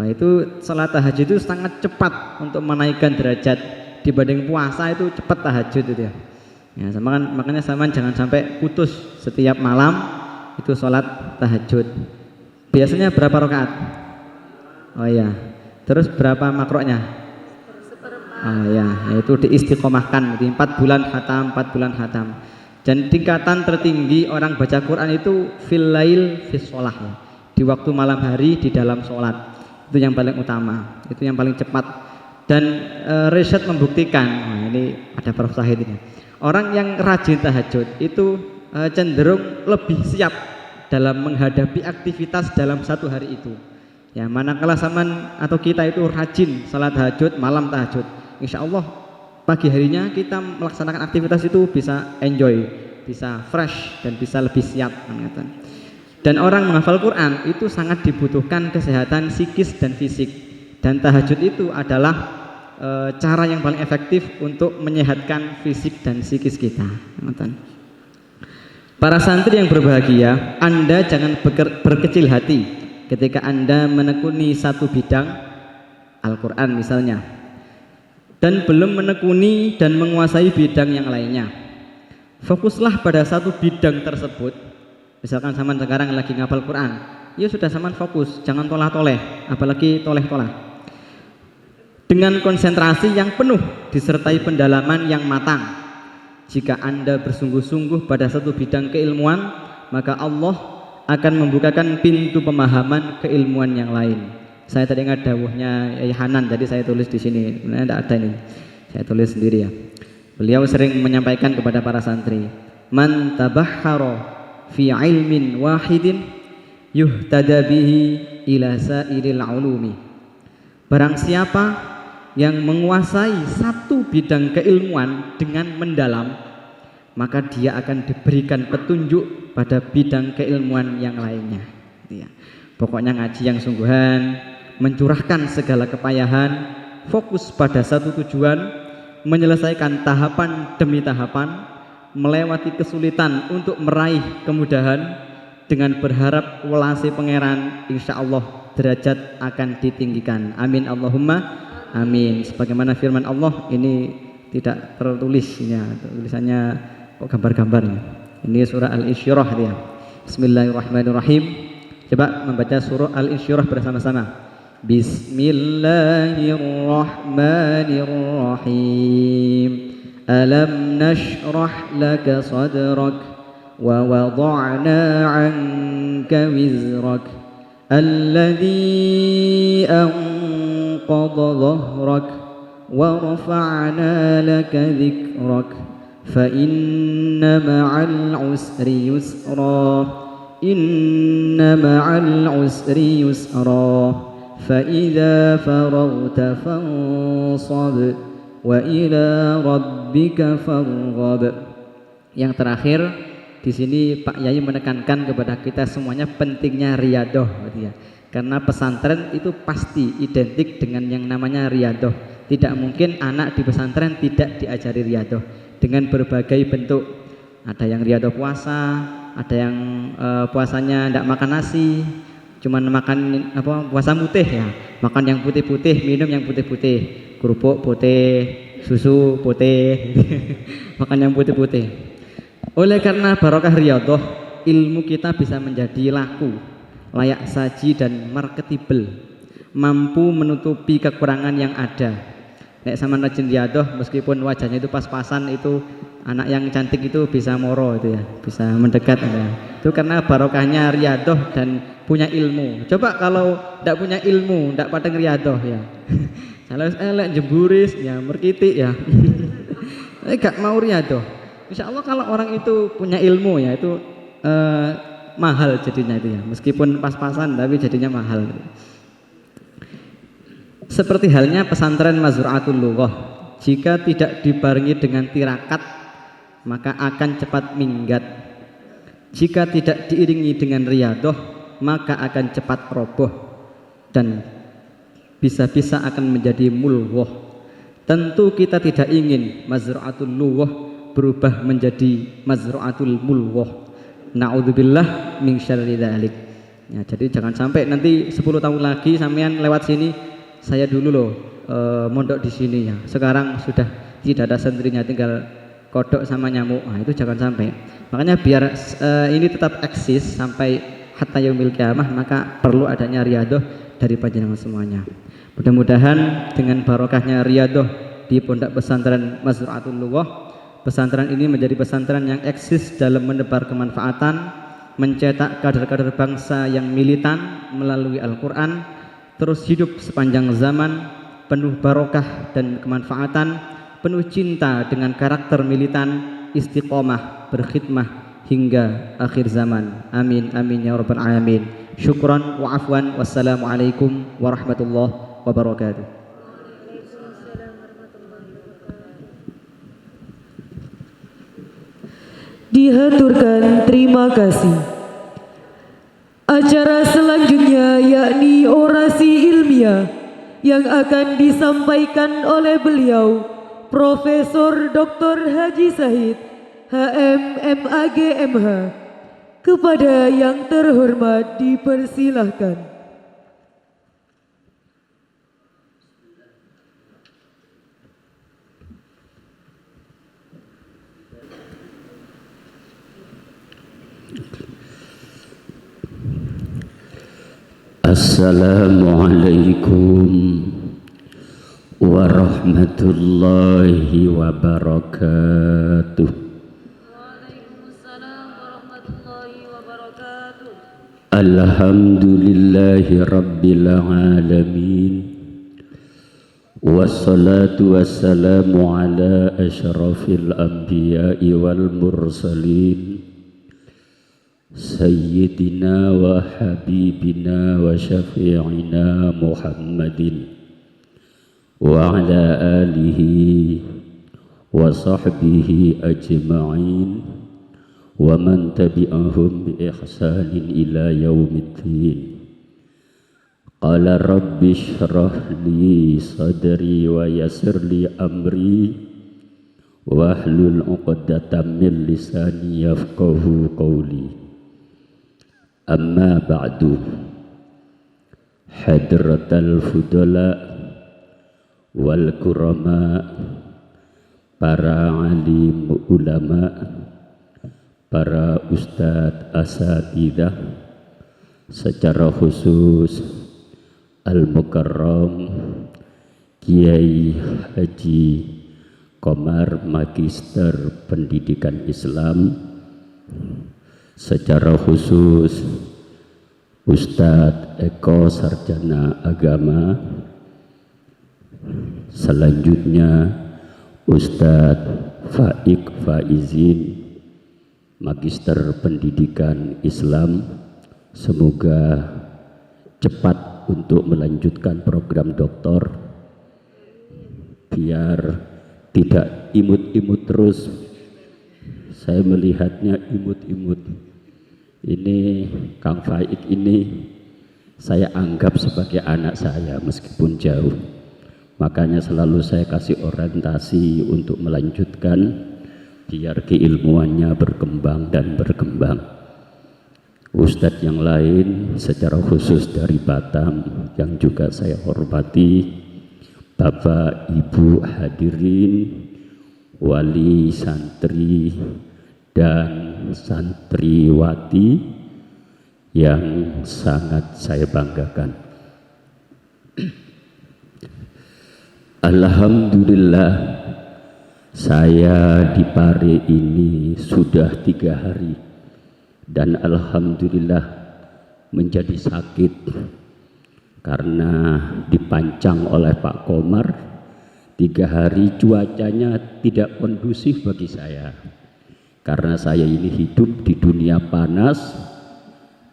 [SPEAKER 8] Wah, itu salat tahajud itu sangat cepat untuk menaikkan derajat dibanding puasa itu cepat tahajud itu ya. Ya, makanya jangan sampai putus setiap malam itu salat tahajud. Biasanya berapa rakaat? Oh iya. Terus berapa makroknya? Oh ya, yaitu diistiqomahkan. Jadi 4 bulan khatam, 4 bulan khatam. Dan tingkatan tertinggi orang baca Quran itu fil lail fis sholah ya. Di waktu malam hari di dalam sholat. Itu yang paling utama, itu yang paling cepat. Dan riset membuktikan, nah ini ada Prof. Sahid ini. Orang yang rajin tahajud itu cenderung lebih siap dalam menghadapi aktivitas dalam satu hari itu. Ya, manakala zaman atau kita itu rajin salat tahajud, malam tahajud, insya Allah pagi harinya kita melaksanakan aktivitas itu bisa enjoy, bisa fresh dan bisa lebih siap. Dan orang menghafal Quran itu sangat dibutuhkan kesehatan psikis dan fisik. Dan tahajud itu adalah cara yang paling efektif untuk menyehatkan fisik dan psikis kita. Para santri yang berbahagia, Anda jangan berkecil hati ketika Anda menekuni satu bidang Al-Quran misalnya dan belum menekuni dan menguasai bidang yang lainnya. Fokuslah pada satu bidang tersebut. Misalkan zaman sekarang lagi ngapal Quran, ya sudah zaman fokus, jangan tolah-toleh, apalagi toleh-tolah. Dengan konsentrasi yang penuh disertai pendalaman yang matang. Jika Anda bersungguh-sungguh pada satu bidang keilmuan, maka Allah akan membukakan pintu pemahaman keilmuan yang lain. Saya tadi ingat dawuhnya Yai Hanan, jadi saya tulis di sini. Sebenarnya tidak ada ini, saya tulis sendiri ya. Beliau sering menyampaikan kepada para santri, man tabahhara fi ilmin wahidin yuhtada bihi ila sairil ulumi. Barang siapa yang menguasai satu bidang keilmuan dengan mendalam, maka dia akan diberikan petunjuk pada bidang keilmuan yang lainnya. Ya. Pokoknya ngaji yang sungguhan, mencurahkan segala kepayahan, fokus pada satu tujuan, menyelesaikan tahapan demi tahapan, melewati kesulitan untuk meraih kemudahan, dengan berharap welase pangeran, insya Allah derajat akan ditinggikan. Amin Allahumma amin. Sebagaimana firman Allah, ini tidak tertulisnya, tulisannya gambar-gambarnya. Ini surah Al-Insyirah dia. Bismillahirrahmanirrahim. Coba membaca surah Al-Insyirah bersama-sama. Bismillahirrahmanirrahim. Alam nashrah laka sadrak wa wada'na 'anka wizrak alladhi anqadha dhahrak wa rafa'na laka dhikrak fa inna ma'al usri yusra inna ma'al usri yusra fa idza faraghta fansab wa ila rabbika farghab. Yang terakhir di sini Pak Yai menekankan kepada kita semuanya pentingnya riyadhah gitu ya. Karena pesantren itu pasti identik dengan yang namanya riyadhah. Tidak mungkin anak di pesantren tidak diajari riyadhah dengan berbagai bentuk. Ada yang riyadhah puasa, ada yang puasanya tidak makan nasi, cuman makan puasa putih ya, makan yang putih-putih, minum yang putih-putih, kerupuk putih, susu putih, makan yang putih-putih. Oleh karena barokah riyadhah, ilmu kita bisa menjadi laku, layak saji dan marketable, mampu menutupi kekurangan yang ada. Nek sama rajin riyadhah, meskipun wajahnya itu pas-pasan, itu anak yang cantik itu bisa moro itu ya, bisa mendekat ya. Itu karena barokahnya riyadhah dan punya ilmu. Coba kalau tidak punya ilmu, tidak padang riyadhah ya. Kalau elek jemburis ya, merkitik ya. Gak mau riyadhah. Insya Allah kalau orang itu punya ilmu ya, itu mahal jadinya itu ya, meskipun pas-pasan tapi jadinya mahal. Seperti halnya pesantren Mazra'atul Lughah, jika tidak dibarengi dengan tirakat maka akan cepat minggat. Jika tidak diiringi dengan riyadhah maka akan cepat roboh dan bisa-bisa akan menjadi mulghah. Tentu kita tidak ingin Mazra'atul Lughah berubah menjadi Mazra'atul Mulghah. Na'udzubillah min syarri dzalik. Ya, jadi jangan sampai nanti 10 tahun lagi sampean lewat sini, saya dulu loh mondok di sini ya. Sekarang sudah tidak ada sentrinya, tinggal kodok sama nyamuk. Nah, itu jangan sampai. Makanya biar ini tetap eksis sampai hatta yaumil qiyamah, maka perlu adanya riyadhah dari panjenengan semuanya. Mudah-mudahan dengan barokahnya riyadhah di Pondok Pesantren Mazra'atul Lughah, pesantren ini menjadi pesantren yang eksis dalam menebar kemanfaatan, mencetak kader-kader bangsa yang militan melalui Al-Quran, terus hidup sepanjang zaman, penuh barokah dan kemanfaatan, penuh cinta dengan karakter militan, istiqomah, berkhidmah hingga akhir zaman. Amin, amin ya rabbal alamin. Syukran wa afwan. Wassalamualaikum warahmatullahi wabarakatuh.
[SPEAKER 1] Dihaturkan terima kasih. Acara selanjutnya yakni orasi ilmiah yang akan disampaikan oleh beliau Profesor Dr. Haji Sahid HM MAG MH. Kepada yang terhormat dipersilahkan.
[SPEAKER 9] Assalamualaikum warahmatullahi wabarakatuh.
[SPEAKER 7] Waalaikumsalam warahmatullahi wabarakatuh.
[SPEAKER 9] Alhamdulillahi rabbil alamin. Wassalatu wassalamu ala asyrafil anbiya'i wal mursalin. Sayyidina wa habibina wa syafi'ina Muhammadin wa ala alihi wa sahbihi ajma'in wa man tabi'ahum bi ihsanin ila yaumiddin. Qala rabbi shrah li sadri wa yassir li amri wahlul 'uqdatam min lisani yafqahu qawli. Amma ba'du. Hadratal fudala wal kurama, para alim ulama, para ustadz asatidah, secara khusus Al-Mukarram Kiai Haji Komar Magister Pendidikan Islam, secara khusus Ustadz Eko Sarjana Agama, selanjutnya Ustadz Faik Faizin Magister Pendidikan Islam. Semoga cepat untuk melanjutkan program doktor, biar tidak imut-imut terus. Saya melihatnya imut-imut. Ini Kang Faik ini saya anggap sebagai anak saya meskipun jauh. Makanya selalu saya kasih orientasi untuk melanjutkan biar keilmuannya berkembang dan berkembang. Ustadz yang lain secara khusus dari Batam yang juga saya hormati, Bapak Ibu hadirin, wali santri dan santriwati yang sangat saya banggakan. Alhamdulillah, saya di Pare ini sudah 3 hari dan alhamdulillah menjadi sakit karena dipancang oleh Pak Komar. 3 hari cuacanya tidak kondusif bagi saya. Karena saya ini hidup di dunia panas,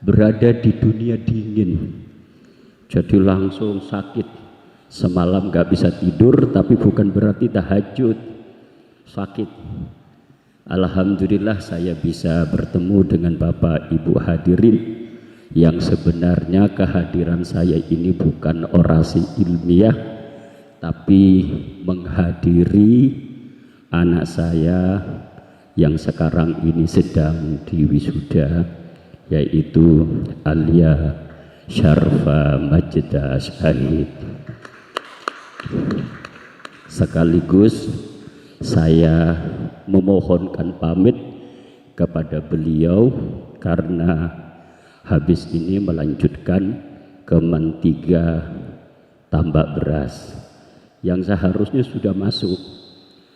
[SPEAKER 9] berada di dunia dingin, jadi langsung sakit. Semalam gak bisa tidur, tapi bukan berarti tahajud, sakit. Alhamdulillah saya bisa bertemu dengan Bapak Ibu hadirin, yang sebenarnya kehadiran saya ini bukan orasi ilmiah, tapi menghadiri anak saya yang sekarang ini sedang diwisuda, yaitu Alia Syarfa Majda Syahid. Sekaligus saya memohonkan pamit kepada beliau karena habis ini melanjutkan ke Man 3 Tambak Beras yang seharusnya sudah masuk.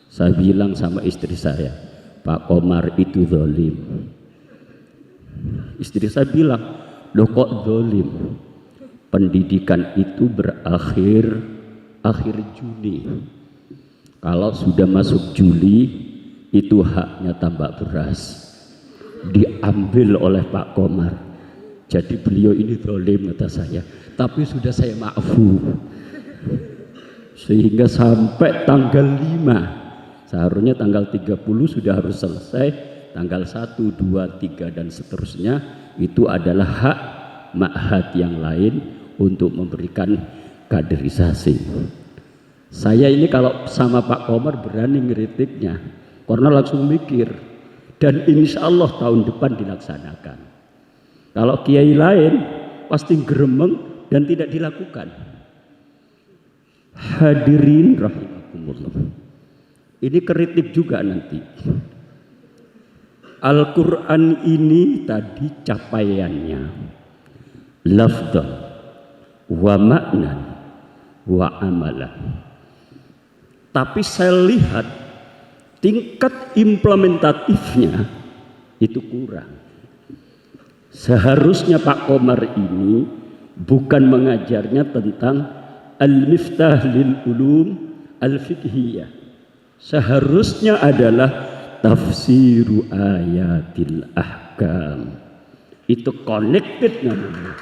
[SPEAKER 9] Saya bilang sama istri saya, Pak Komar itu zalim. Istri saya bilang, loh kok zalim? Pendidikan itu berakhir akhir Juni. Kalau sudah masuk Juli, itu haknya Tambak Beras diambil oleh Pak Komar. Jadi beliau ini zalim kata saya, tapi sudah saya maafu. Sehingga sampai tanggal 5, seharusnya tanggal 30 sudah harus selesai, tanggal 1, 2, 3 dan seterusnya itu adalah hak ma'had yang lain untuk memberikan kaderisasi. Saya ini kalau sama Pak Komar berani ngeritiknya karena langsung mikir, dan insya Allah tahun depan dilaksanakan. Kalau kiai lain pasti gremeng dan tidak dilakukan. Hadirin rahimakumullah, ini kritik juga nanti. Al-Quran ini tadi capaiannya lafdan wa maknan wa amalan, tapi saya lihat tingkat implementatifnya itu kurang. Seharusnya Pak Komar ini bukan mengajarnya tentang al-miftah lil ulum al-fiqhiyah, seharusnya adalah tafsiru ayatil ahkam. Itu connected namanya.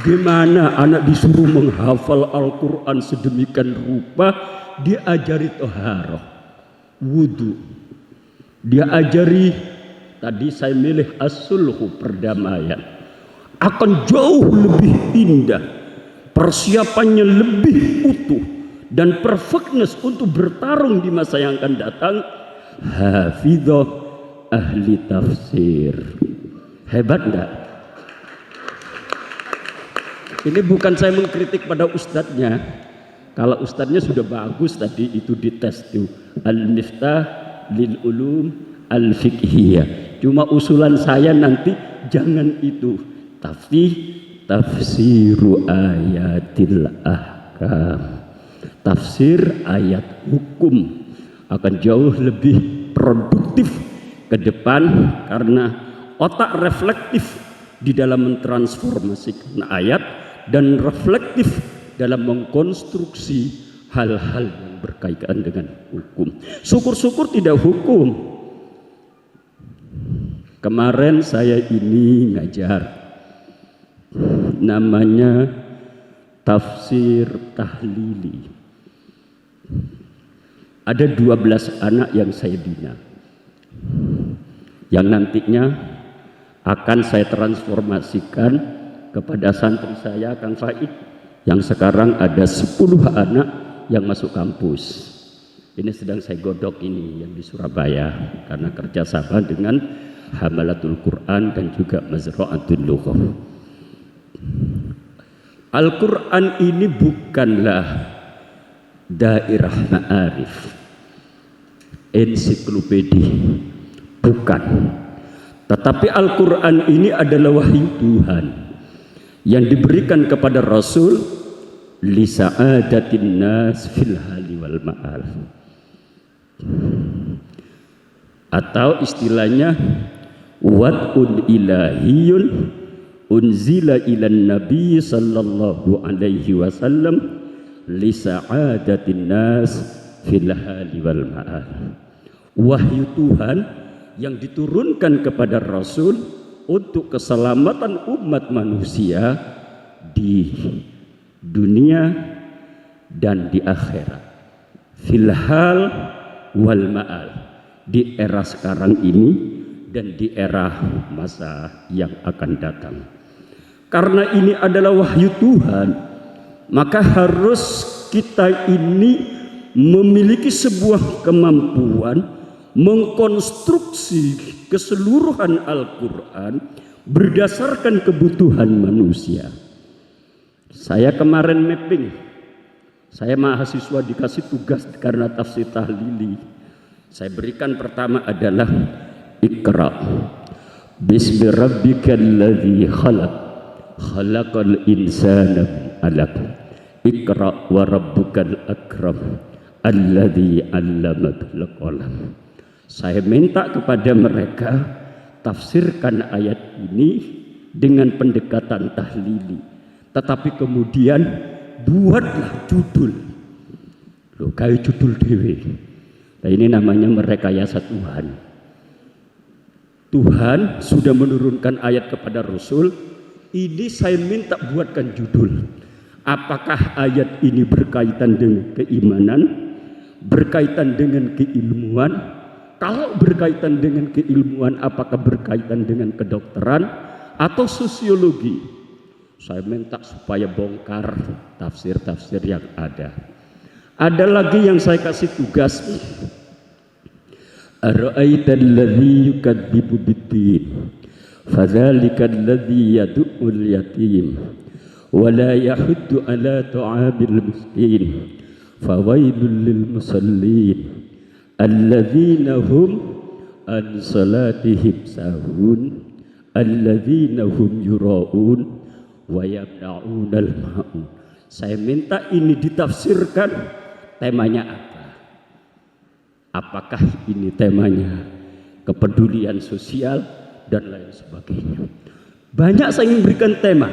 [SPEAKER 9] Gimana anak disuruh menghafal Al-Quran sedemikian rupa, diajari toharoh, wudu, dia ajari, tadi saya milih as-sulhu, perdamaian, akan jauh lebih indah, persiapannya lebih utuh dan perfectness untuk bertarung di masa yang akan datang. Hafidhah ahli tafsir, hebat enggak? Ini bukan saya mengkritik pada ustadznya. Kalau ustadznya sudah bagus tadi itu dites tuh al-miftah lil ulum al-fiqhiyah. Cuma usulan saya nanti jangan itu, tapi tafsiru ayatil ahkam, tafsir ayat hukum akan jauh lebih produktif ke depan karena otak reflektif di dalam mentransformasikan ayat dan reflektif dalam mengkonstruksi hal-hal yang berkaitan dengan hukum. Syukur-syukur tidak hukum. Kemarin saya ini ngajar namanya tafsir tahlili. Ada 12 anak yang saya bina, yang nantinya akan saya transformasikan kepada santri saya Kang Faid, yang sekarang ada 10 anak yang masuk kampus. Ini sedang saya godok ini yang di Surabaya karena kerjasama dengan Hamalatul Quran dan juga Mazra'atul Lughah. Al-Quran ini bukanlah daerah ma'arif, ensiklopedi, bukan. Tetapi Al-Quran ini adalah wahyu Tuhan yang diberikan kepada Rasul li sa'adatin nas fil hali wal ma'al, atau istilahnya wad'un ilahiyun unzila ilan nabi sallallahu alaihi wasallam li sa'adatin nas fil hali wal ma'al. Wahyu Tuhan yang diturunkan kepada Rasul untuk keselamatan umat manusia di dunia dan di akhirat, fil hal wal ma'al, di era sekarang ini dan di era masa yang akan datang. Karena ini adalah wahyu Tuhan, maka harus kita ini memiliki sebuah kemampuan mengkonstruksi keseluruhan Al-Quran berdasarkan kebutuhan manusia. Saya kemarin mapping, saya mahasiswa dikasih tugas karena tafsir tahlili. Saya berikan pertama adalah Iqra bismi rabbikal ladzi khalaq khalaqal insana min 'alaq Iqra wa rabbukal akram alladzi 'allama bil qalam. Saya minta kepada mereka tafsirkan ayat ini dengan pendekatan tahlili, tetapi kemudian buatlah judul. Loh, kayak judul dewe. Nah, ini namanya merekayasa Tuhan. Tuhan sudah menurunkan ayat kepada Rasul, ini saya minta buatkan judul. Apakah ayat ini berkaitan dengan keimanan, berkaitan dengan keilmuan? Kalau berkaitan dengan keilmuan, apakah berkaitan dengan kedokteran atau sosiologi? Saya minta supaya bongkar tafsir-tafsir yang ada. Ada lagi yang saya kasih tugas. Ara'aital ladzi yukadzibu bid-din fadzalikal ladzi yad'ul yatim wa la yahuddu 'ala ta'amil miskin fawailul lil musallin alladzina hum an salatihim sahun alladzina hum yura'un wa yamna'unal ma'un. Saya minta ini ditafsirkan temanya apa? Apakah ini temanya kepedulian sosial dan lain sebagainya. Banyak saya ingin berikan tema.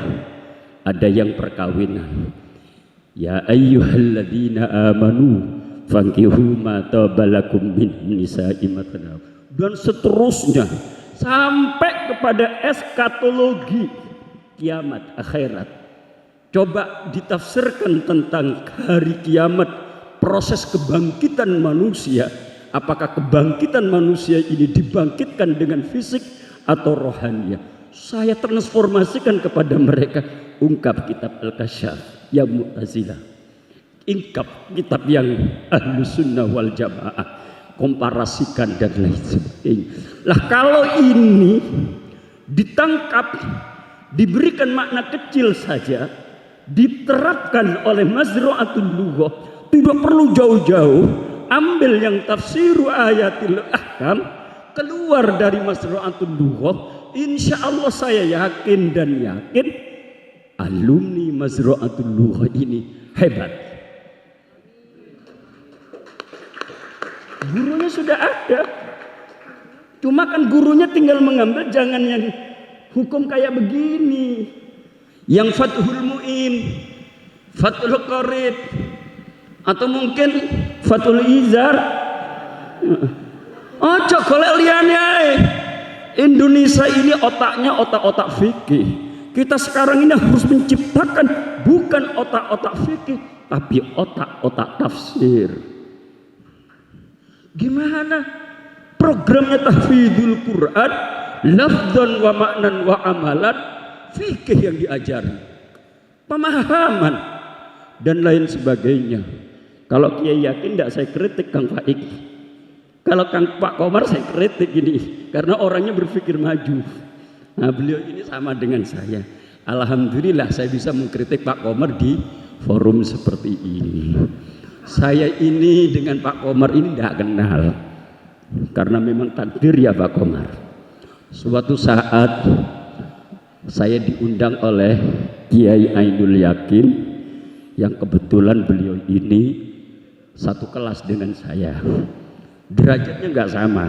[SPEAKER 9] Ada yang perkawinan. Ya ayyuhalladzina amanu fankihu ma tabalakum min nisa'i matna, dan seterusnya sampai kepada eskatologi kiamat akhirat. Coba ditafsirkan tentang hari kiamat, proses kebangkitan manusia. Apakah kebangkitan manusia ini dibangkitkan dengan fisik atau rohania? Saya transformasikan kepada mereka. Ungkap kitab Al-Kasyaf yang Mu'tazilah, ingkap kitab yang Ahlus Sunnah wal Jamaah, komparasikan dan lain sebagainya. Lah kalau ini ditangkap, diberikan makna kecil saja, diterapkan oleh Mazra'atul Lughah, tidak perlu jauh-jauh, ambil yang tafsiru ayatil ahkam, keluar dari Mazra'atul Lughah, insya Allah saya yakin dan yakin alumni Mazra'atul Lughah ini hebat. Gurunya sudah ada, cuma kan gurunya tinggal mengambil, jangan yang hukum kayak begini, yang Fathul Mu'in, Fathul Qarib, atau mungkin Fathul Izar. Ojo golek liyane ae. Indonesia ini otaknya otak-otak fikih. Kita sekarang ini harus menciptakan bukan otak-otak fikih, tapi otak-otak tafsir. Gimana programnya tahfidzul Quran, lafdzan wa maknan wa amalan, fikih yang diajari, pemahaman dan lain sebagainya. Kalau Kiai yakin tidak, saya kritik Kang Faik. Kalau Kang Pak Komar saya kritik ini, karena orangnya berpikir maju. Nah, beliau ini sama dengan saya. Alhamdulillah saya bisa mengkritik Pak Komar di forum seperti ini. Saya ini dengan Pak Komar ini tidak kenal, karena memang takdir ya Pak Komar. Suatu saat saya diundang oleh Kiai Ainul Yakin, yang kebetulan beliau ini satu kelas dengan saya. Derajatnya nggak sama,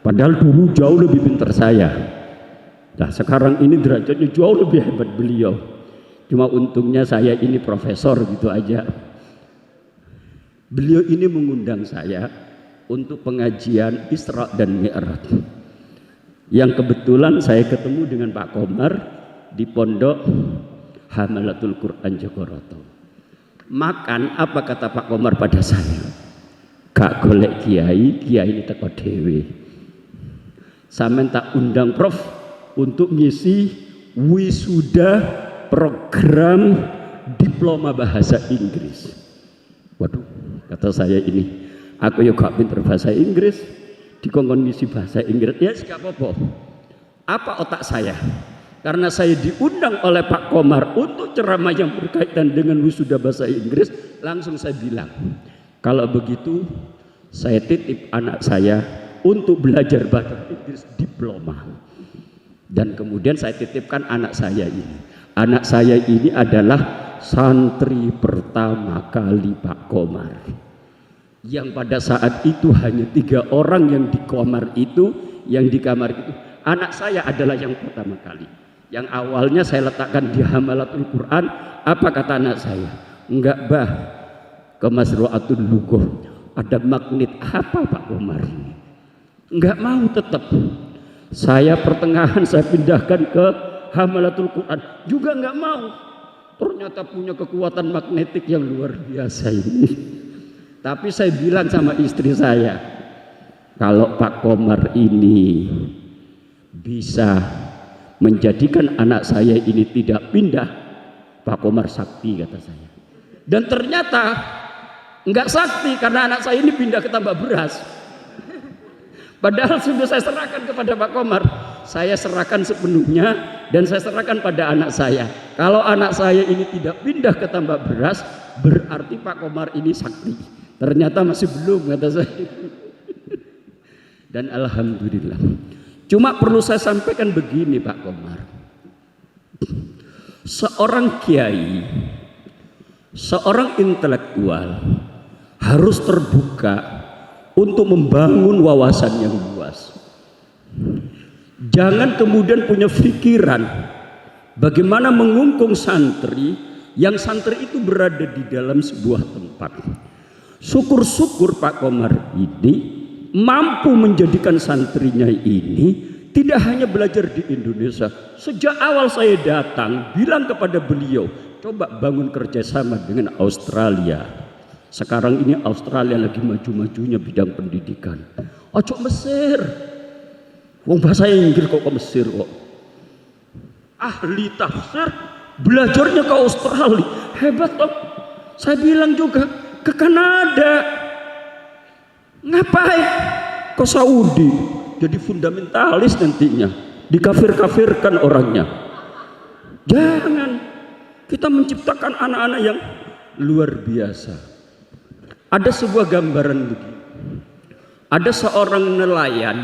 [SPEAKER 9] padahal dulu jauh lebih pintar saya. Nah sekarang ini derajatnya jauh lebih hebat beliau. Cuma untungnya saya ini profesor gitu aja. Beliau ini mengundang saya untuk pengajian Isra dan Mi'raj, yang kebetulan saya ketemu dengan Pak Komar di Pondok Hamalatul Quran Jogoroto. Makan, apa kata Pak Komar pada saya? Gak golek kiai, kiai ini teko dewe. Sampeyan tak undang Prof untuk ngisi wisuda program diploma bahasa Inggris. Waduh, kata saya ini, aku ya gak pinter bahasa Inggris, dikongkon misi bahasa Inggris. Ya gak apa-apa. Apa otak saya? Karena saya diundang oleh Pak Komar untuk ceramah yang berkaitan dengan wisuda bahasa Inggris, langsung saya bilang, kalau begitu saya titip anak saya untuk belajar bahasa Inggris diploma. Dan kemudian saya titipkan anak saya ini. Anak saya ini adalah santri pertama kali Pak Komar. Yang pada saat itu hanya 3 orang yang di kamar itu, anak saya adalah yang pertama kali. Yang awalnya saya letakkan di Hamalatul Quran. Apa kata anak saya? Enggak bah, ke Masru'atul Lughah ada magnet apa Pak Komar ini? Enggak mau tetap. Saya pertengahan saya pindahkan ke Hamalatul Quran, juga enggak mau. Ternyata punya kekuatan magnetik yang luar biasa ini. Tapi saya bilang sama istri saya, kalau Pak Komar ini bisa menjadikan anak saya ini tidak pindah, Pak Komar sakti, kata saya. Dan ternyata enggak sakti, karena anak saya ini pindah ke Tambak Beras. Padahal sudah saya serahkan kepada Pak Komar. Saya serahkan sepenuhnya dan saya serahkan pada anak saya. Kalau anak saya ini tidak pindah ke Tambak Beras, berarti Pak Komar ini sakti. Ternyata masih belum, kata saya. Dan alhamdulillah. Cuma perlu saya sampaikan begini Pak Komar. Seorang kiai, seorang intelektual harus terbuka untuk membangun wawasan yang luas. Jangan kemudian punya pikiran bagaimana mengungkung santri, yang santri itu berada di dalam sebuah tempat. Syukur-syukur Pak Komar ini mampu menjadikan santrinya ini tidak hanya belajar di Indonesia. Sejak awal saya datang bilang kepada beliau, coba bangun kerjasama dengan Australia. Sekarang ini Australia lagi maju-majunya bidang pendidikan. Ojo Mesir, wong bahasa Inggris kok ke Mesir kok. Ahli tafsir belajarnya ke Australia, hebat toh. Saya bilang juga ke Kanada. Ngapain ke Saudi jadi fundamentalis nantinya, dikafir-kafirkan orangnya. Jangan, kita menciptakan anak-anak yang luar biasa. Ada sebuah gambaran begini. Ada seorang nelayan,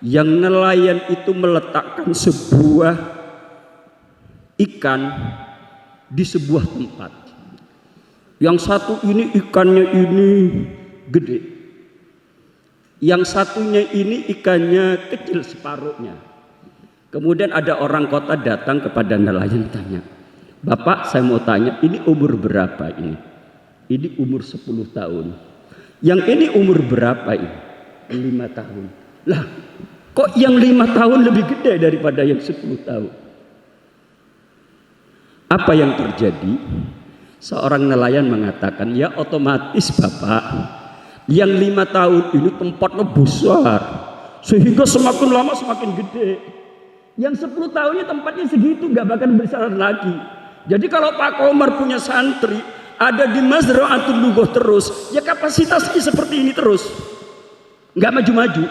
[SPEAKER 9] yang nelayan itu meletakkan sebuah ikan di sebuah tempat. Yang satu ini ikannya ini gede, yang satunya ini ikannya kecil separuhnya. Kemudian ada orang kota datang kepada nelayan tanya, Bapak saya mau tanya, ini umur berapa ini? Ini umur 10 tahun. Yang ini umur berapa ini? 5 tahun. Lah kok yang 5 tahun lebih gede daripada yang 10 tahun? Apa yang terjadi? Seorang nelayan mengatakan, ya otomatis Bapak, yang 5 tahun ini tempatnya besar, sehingga semakin lama semakin gede. Yang 10 tahunnya tempatnya segitu, gak bakal besar lagi. Jadi kalau Pak Komar punya santri ada di Mazra'atul Lughah terus, ya kapasitasnya seperti ini terus, gak maju-maju.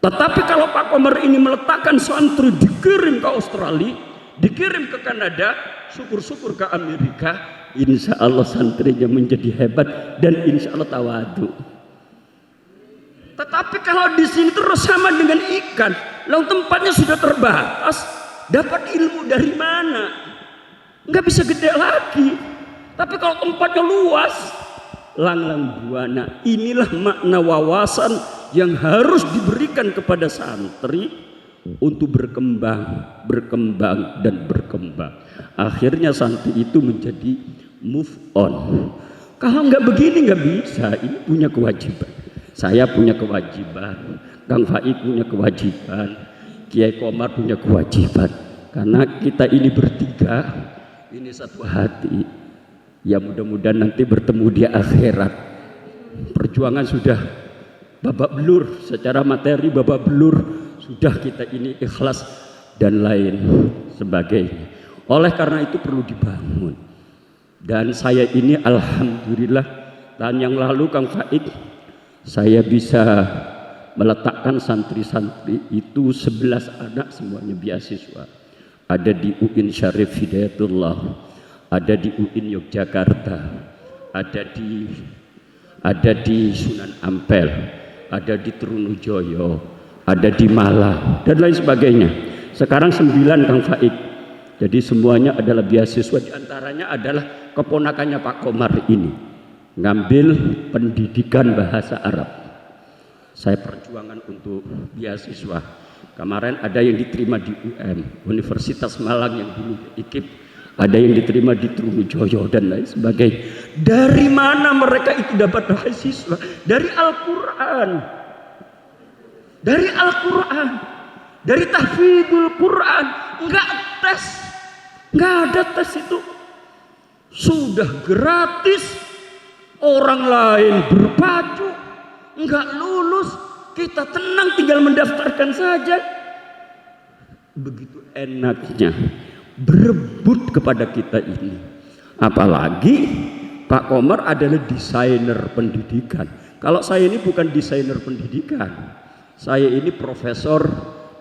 [SPEAKER 9] Tetapi kalau Pak Komar ini meletakkan santri, dikirim ke Australia, dikirim ke Kanada, syukur-syukur ke Amerika, insya Allah santrinya menjadi hebat dan insya Allah tawadu. Tetapi kalau di sini terus sama dengan ikan, lalu tempatnya sudah terbatas, dapat ilmu dari mana? Nggak bisa gede lagi. Tapi kalau tempatnya luas, lang-lang buana. Inilah makna wawasan yang harus diberikan kepada santri untuk berkembang, berkembang dan berkembang. Akhirnya santri itu menjadi move on. Kalau nggak begini nggak bisa. Ini punya kewajiban. Saya punya kewajiban. Kang Faik punya kewajiban. Kiai Komar punya kewajiban. Karena kita ini bertiga, ini satu hati. Ya mudah-mudahan nanti bertemu di akhirat. Perjuangan sudah babak belur, secara materi babak belur. Sudah kita ini ikhlas dan lain sebagainya. Oleh karena itu perlu dibangun. Dan saya ini alhamdulillah tahun yang lalu Kang Faik saya bisa meletakkan santri-santri itu 11 anak semuanya beasiswa. Ada di UIN Syarif Hidayatullah, ada di UIN Yogyakarta, ada di Sunan Ampel, ada di Trunojoyo, ada di Malang dan lain sebagainya. Sekarang 9 Kang Faik. Jadi semuanya adalah beasiswa, di antaranya adalah keponakannya Pak Komar ini ngambil pendidikan bahasa Arab. Saya perjuangan untuk beasiswa. Kemarin ada yang diterima di UM, Universitas Malang yang dulu IKIP, ada yang diterima di Trunojoyo dan lain sebagainya. Dari mana mereka itu dapat beasiswa? Dari Al-Quran, dari Al-Quran, dari tahfidzul Quran. Enggak tes, enggak ada tes itu, sudah gratis. Orang lain berpacu, enggak lulus, kita tenang tinggal mendaftarkan saja. Begitu enaknya berebut kepada kita ini. Apalagi Pak Komar adalah desainer pendidikan. Kalau saya ini bukan desainer pendidikan, saya ini profesor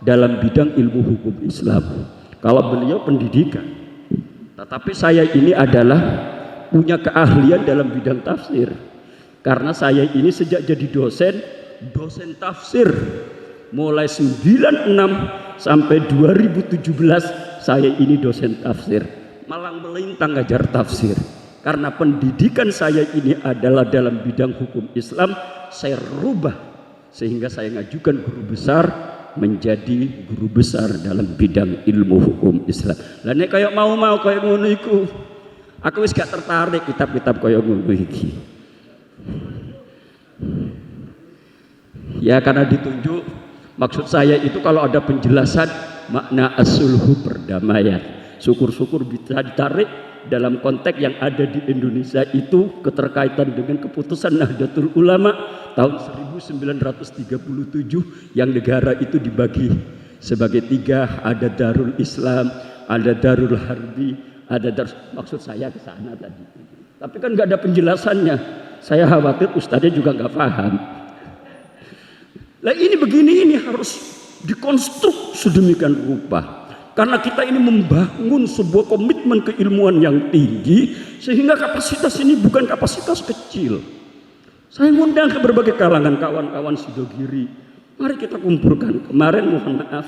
[SPEAKER 9] dalam bidang ilmu hukum Islam. Kalau beliau pendidikan, tetapi saya ini adalah punya keahlian dalam bidang tafsir. Karena saya ini sejak jadi dosen tafsir mulai 96 sampai 2017 saya ini dosen tafsir, malang melintang ngajar tafsir. Karena pendidikan saya ini adalah dalam bidang hukum Islam, saya rubah sehingga saya ngajukan guru besar menjadi guru besar dalam bidang ilmu hukum Islam. Lah nek kaya mau kaya ngono iku, aku wis gak tertarik kitab-kitab kaya ngono iki. Ya karena ditunjuk, maksud saya itu kalau ada penjelasan makna as-sulhu perdamaian, syukur-syukur bisa ditarik dalam konteks yang ada di Indonesia itu keterkaitan dengan keputusan Nahdlatul Ulama tahun 1937 yang negara itu dibagi sebagai 3, ada Darul Islam, ada Darul Harbi, ada maksud saya ke sana tadi. Tapi kan nggak ada penjelasannya. Saya khawatir ustadznya juga nggak paham. Lah ini begini, ini harus dikonstruk sedemikian rupa. Karena kita ini membangun sebuah komitmen keilmuan yang tinggi, sehingga kapasitas ini bukan kapasitas kecil. Saya ngundang ke berbagai kalangan, kawan-kawan Sidogiri, mari kita kumpulkan. Kemarin mohon maaf,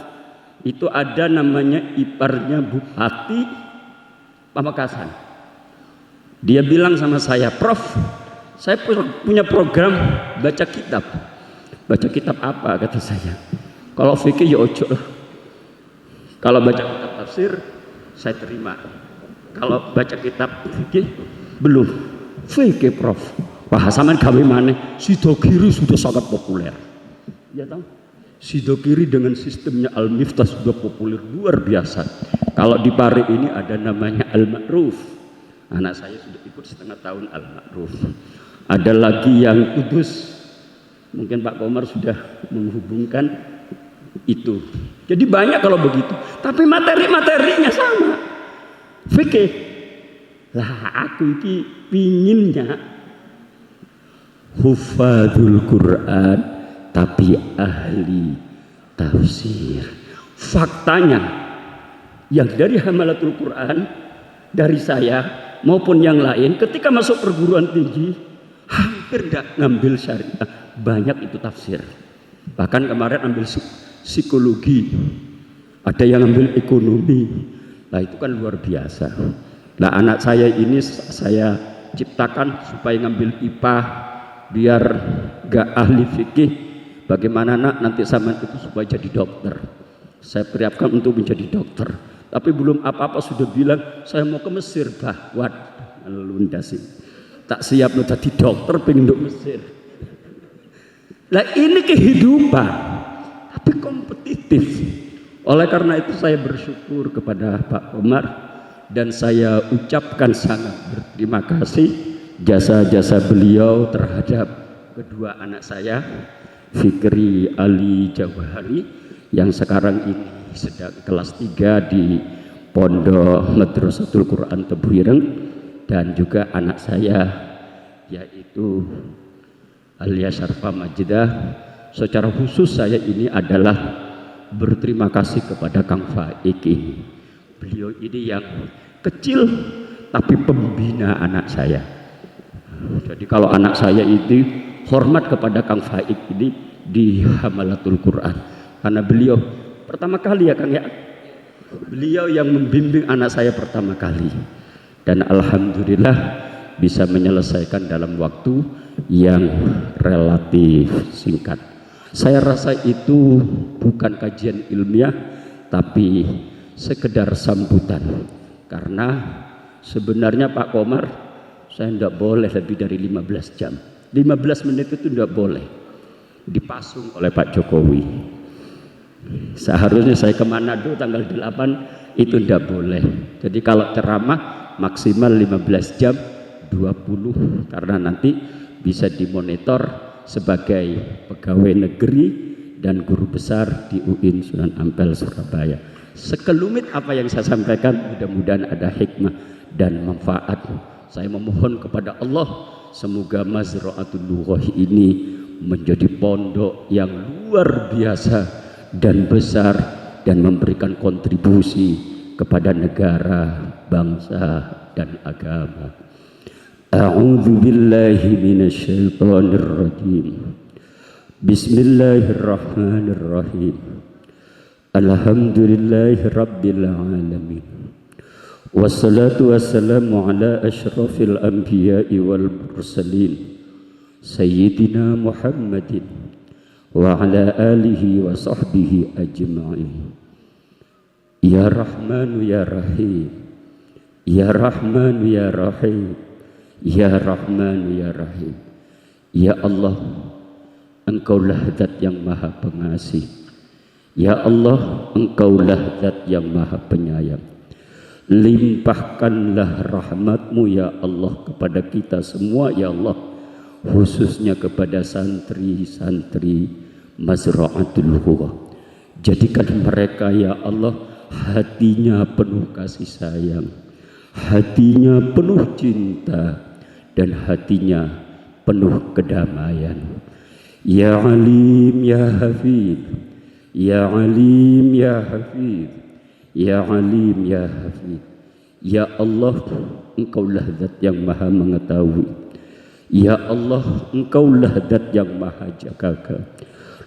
[SPEAKER 9] itu ada namanya iparnya Bupati Pamekasan. Dia bilang sama saya, Prof, saya punya program baca kitab. Baca kitab apa, kata saya. Kalau fikih ya ojo. Kalau baca kitab tafsir saya terima. Kalau baca kitab fikih belum. Fikih Prof. Wah, sampean gawe maneh. Sidogiri sudah sangat populer. Ya tahu? Sidogiri dengan sistemnya Al-Miftah sudah populer luar biasa. Kalau di Pare ini ada namanya Al-Ma'ruf. Anak saya sudah ikut setengah tahun Al-Ma'ruf. Ada lagi yang Kudus. Mungkin Pak Komar sudah menghubungkan itu. Jadi banyak kalau begitu, tapi materi-materinya sama. Fikih. Lah aku iki pinginnya hufadzul Quran tapi ahli tafsir. Faktanya yang dari hamalatul Quran, dari saya maupun yang lain ketika masuk perguruan tinggi hampir tidak ngambil syariah, banyak itu tafsir. Bahkan kemarin ambil psikologi, ada yang ambil ekonomi. Nah itu kan luar biasa. Nah anak saya ini saya ciptakan supaya ngambil IPA biar gak ahli fikih. Bagaimana nak nanti sama itu supaya jadi dokter. Saya persiapkan untuk menjadi dokter. Tapi belum apa-apa sudah bilang saya mau ke Mesir. Bahwa lundasi tak siap lo jadi dokter pengen untuk Mesir. Nah ini kehidupan, tapi kompetitif. Oleh karena itu saya bersyukur kepada Pak Komar dan saya ucapkan sangat berterima kasih jasa-jasa beliau terhadap kedua anak saya, Fikri Ali Jawahari yang sekarang ini sedang kelas 3 di Pondok Madrasatul Quran Tebu Ireng, dan juga anak saya yaitu Alia Syarfa Majidah secara khusus saya ini adalah berterima kasih kepada Kang Faik ini. Beliau ini yang kecil tapi pembina anak saya. Jadi kalau anak saya itu hormat kepada Kang Faik ini di Hamalatul Quran, karena beliau pertama kali ya Kang ya, beliau yang membimbing anak saya pertama kali, dan alhamdulillah bisa menyelesaikan dalam waktu yang relatif singkat. Saya rasa itu bukan kajian ilmiah tapi sekedar sambutan, karena sebenarnya Pak Komar saya tidak boleh lebih dari 15 jam. 15 menit itu tidak boleh dipasung oleh Pak Jokowi. Seharusnya saya ke Manado tanggal 8 itu tidak boleh. Jadi kalau ceramah maksimal 15 jam 20, karena nanti bisa dimonitor sebagai pegawai negeri dan guru besar di UIN Sunan Ampel Surabaya. Sekelumit apa yang saya sampaikan, mudah-mudahan ada hikmah dan manfaat. Saya memohon kepada Allah semoga Mazra'atul Lughah ini menjadi pondok yang luar biasa dan besar dan memberikan kontribusi kepada negara, bangsa dan agama. A'udzu billahi minasyaitonir rajim. Bismillahirrahmanirrahim. Alhamdulillahi rabbil alamin. Wassalatu wassalamu ala asyrafil anbiya'i wal mursalin Sayyidina Muhammadin wa ala alihi wa sahbihi ajma'in. Ya Rahmanu ya Rahim, Ya Rahmanu ya Rahim, Ya Rahmanu ya Rahim. Ya Allah, Engkaulah zat yang maha pengasih. Ya Allah, Engkaulah zat yang maha penyayang. Limpahkanlah rahmat-Mu ya Allah kepada kita semua ya Allah, khususnya kepada santri-santri Mazra'atul Lughah. Jadikan mereka ya Allah hatinya penuh kasih sayang, hatinya penuh cinta, dan hatinya penuh kedamaian. Ya Alim ya Hafidh, Ya Alim ya Hafidh, Ya Alim ya Hafidh. Ya Allah, Engkaulah zat yang maha mengetahui. Ya Allah, Engkaulah zat yang maha jaga.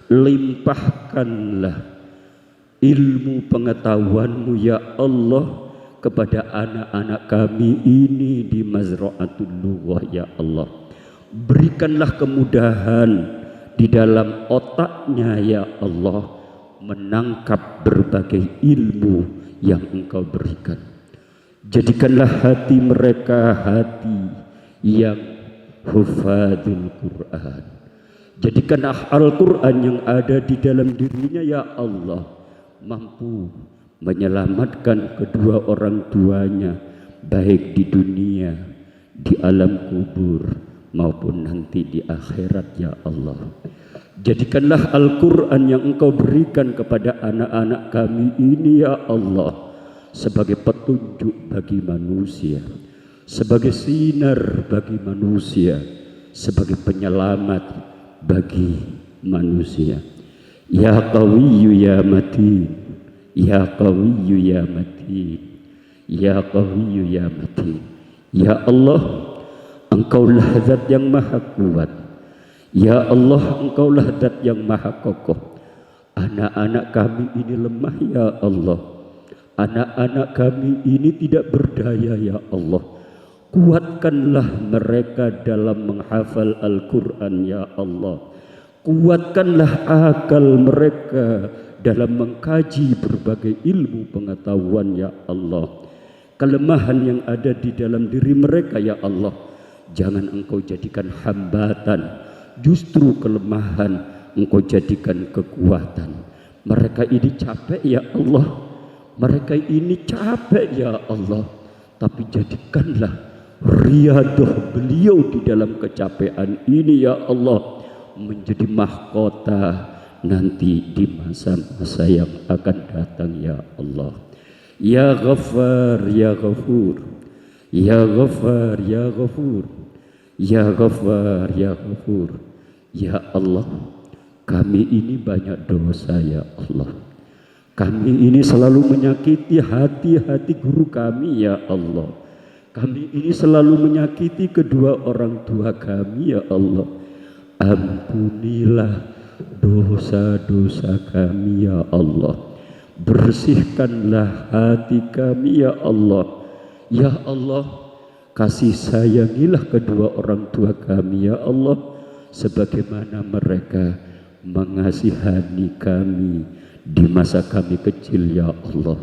[SPEAKER 9] Limpahkanlah ilmu pengetahuan-Mu ya Allah kepada anak-anak kami ini di Mazra'atul Lughah ya Allah. Berikanlah kemudahan di dalam otaknya ya Allah menangkap berbagai ilmu yang Engkau berikan. Jadikanlah hati mereka hati yang hufadzul Quran. Jadikanlah Al-Quran yang ada di dalam dirinya ya Allah mampu menyelamatkan kedua orang tuanya baik di dunia, di alam kubur maupun nanti di akhirat ya Allah. Jadikanlah Al-Quran yang Engkau berikan kepada anak-anak kami ini ya Allah sebagai petunjuk bagi manusia, sebagai sinar bagi manusia, sebagai penyelamat bagi manusia. Ya Qawiyyu ya Matin, Ya Qawiyyu ya Matin, Ya Qawiyyu ya Matin. Ya Allah, Engkaulah zat yang maha kuat. Ya Allah, Engkaulah zat yang maha kokoh. Anak-anak kami ini lemah ya Allah. Anak-anak kami ini tidak berdaya ya Allah. Kuatkanlah mereka dalam menghafal Al-Quran ya Allah. Kuatkanlah akal mereka dalam mengkaji berbagai ilmu pengetahuan ya Allah. Kelemahan yang ada di dalam diri mereka ya Allah, jangan Engkau jadikan hambatan, justru kelemahan Engkau jadikan kekuatan. Mereka ini capek ya Allah, mereka ini capek ya Allah, tapi jadikanlah riadah beliau di dalam kecapean ini ya Allah menjadi mahkota nanti di masa-masa yang akan datang ya Allah. Ya Ghaffar ya Ghafur, Ya Ghaffar ya Ghafur, Ya Ghaffar ya Ghafur. Ya Allah, Kami ini banyak dosa ya Allah. Kami ini selalu menyakiti hati-hati guru kami ya Allah. Kami ini selalu menyakiti kedua orang tua kami ya Allah. Ampunilah dosa-dosa kami ya Allah. Bersihkanlah hati kami ya Allah. Ya Allah, kasih sayangilah kedua orang tua kami ya Allah, sebagaimana mereka mengasihani kami di masa kami kecil ya Allah.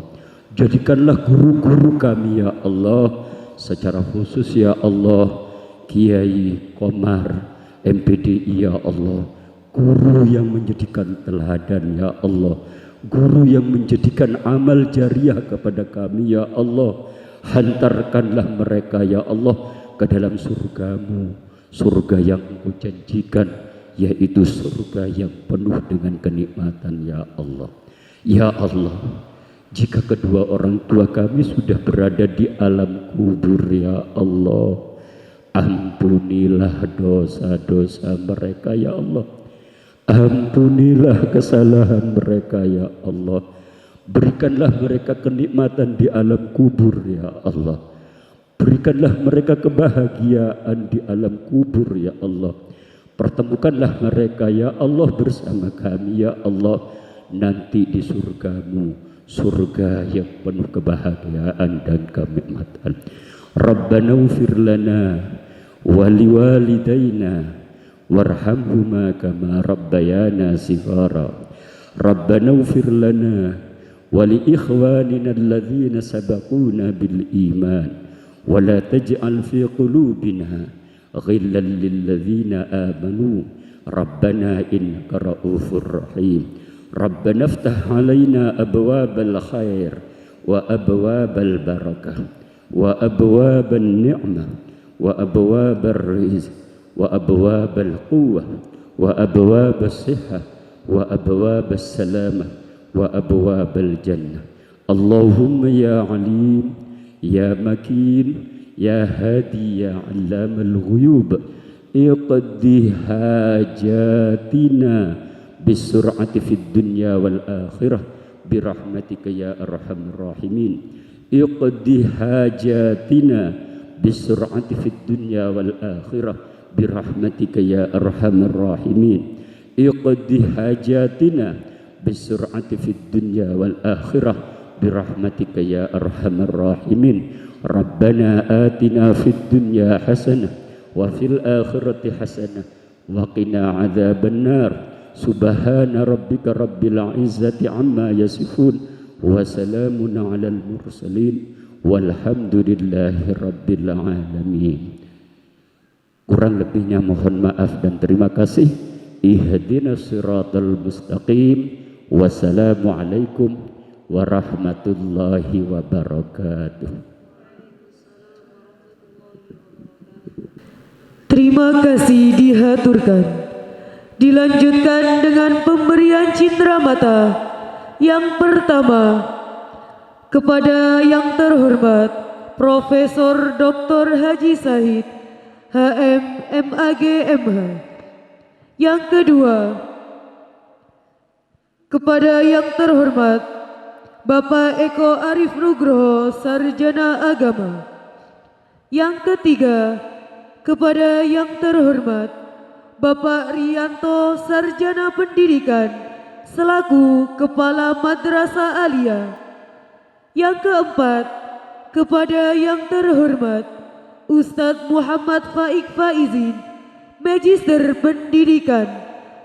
[SPEAKER 9] Jadikanlah guru-guru kami ya Allah, secara khusus ya Allah Kiai Komar MPDI ya Allah, guru yang menjadikan teladan ya Allah, guru yang menjadikan amal jariah kepada kami ya Allah. Hantarkanlah mereka ya Allah ke dalam surgamu, surga yang Engkau janjikan, yaitu surga yang penuh dengan kenikmatan ya Allah. Ya Allah, jika kedua orang tua kami sudah berada di alam kubur ya Allah, ampunilah dosa-dosa mereka ya Allah. Ampunilah kesalahan mereka ya Allah. Berikanlah mereka kenikmatan di alam kubur ya Allah. Berikanlah mereka kebahagiaan di alam kubur ya Allah. Pertemukanlah mereka ya Allah bersama kami ya Allah nanti di surgamu, surga yang penuh kebahagiaan dan kenikmatan. Rabbana ighfir lana wa liwalidayna warhamhuma kama rabbayana shighara. Rabbana ighfir lana wa li ikhwanina alladhina sabaquna bil iman wa la taj'al fi qulubina ghillan lil ladzina amanu rabbana innaka ra'ufur rahim. Rabbana iftah 'alaina abwabal khair wa abwabal barakah wa abwaban ni'mah wa abwabar rizq wa abwabal quwwah wa abwabas sihhah wa abwabas salamah wa abwabal jannah. Allahumma ya alim ya makin ya hadi ya allamal ghuyub iqdi hajatina bisur'ati fid dunya wal akhirah birahmatika ya arhamar rahimin. Iqdi hajatina bisur'ati fid dunya wal akhirah birahmatika ya arhamar rahimin. Iqdi hajatina bisur'ati fid dunya wal akhirah birahmatika ya arhamar rahimin. Rabbana atina fid dunya hasanah wa fil akhirati hasanah wa qina adzaban nar. Subhana rabbika rabbil izzati amma yasifun wa salamun alal mursalin walhamdulillahi rabbil alamin. Kurang lebihnya mohon maaf dan terima kasih. Ihdinas siratal mustaqim. Wassalamualaikum warahmatullahi wabarakatuh.
[SPEAKER 1] Terima kasih dihaturkan. Dilanjutkan dengan pemberian cindera mata. Yang pertama, kepada yang terhormat Profesor Dr. Haji Sahid HM MAG MH. Yang kedua, kepada yang terhormat Bapak Eko Arif Nugroho Sarjana Agama. Yang ketiga, kepada yang terhormat Bapak Rianto Sarjana Pendidikan selaku Kepala Madrasah Aliyah. Yang keempat, kepada yang terhormat Ustadz Muhammad Faik Faizin, Magister Pendidikan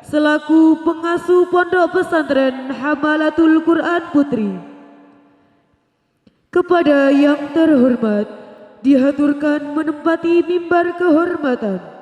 [SPEAKER 1] selaku pengasuh Pondok Pesantren Hamalatul Quran Putri. Kepada yang terhormat dihaturkan menempati mimbar kehormatan.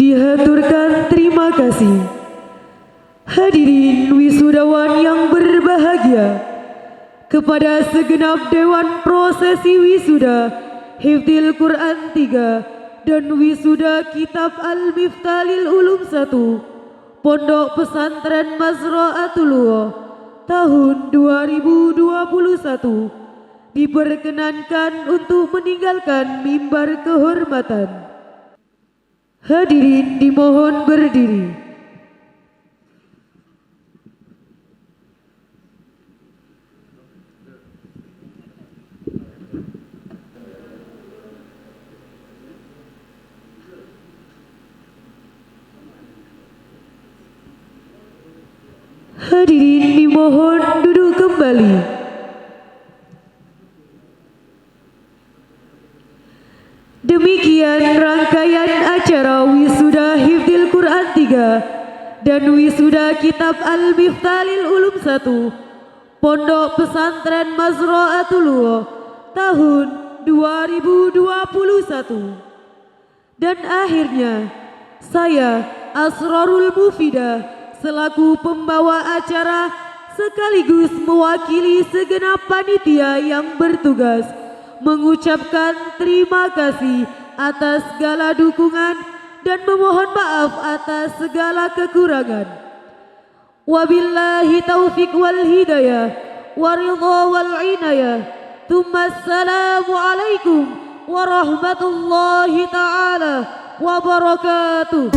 [SPEAKER 1] dihaturkan terima kasih. Hadirin wisudawan yang berbahagia, kepada segenap Dewan Prosesi Wisuda Hifdzil Quran 3 dan Wisuda Kitab Al-Miftalil Ulum 1 Pondok Pesantren Mazra'atul Lughah tahun 2021 diperkenankan untuk meninggalkan mimbar kehormatan. Hadirin dimohon berdiri. Hadirin dimohon duduk kembali. Demikian rangkaian acara Wisuda Hifdzil Quran 3 dan Wisuda Kitab Al-Miftalil Ulum 1 Pondok Pesantren Mazra'atul Lughah tahun 2021. Dan akhirnya saya Asrarul Mufidah selaku pembawa acara sekaligus mewakili segenap panitia yang bertugas mengucapkan terima kasih atas segala dukungan dan memohon maaf atas segala kekurangan. Wabillahi taufiq wal hidayah waridha wal inayah. Assalamu alaikum warahmatullahi ta'ala wabarakatuh.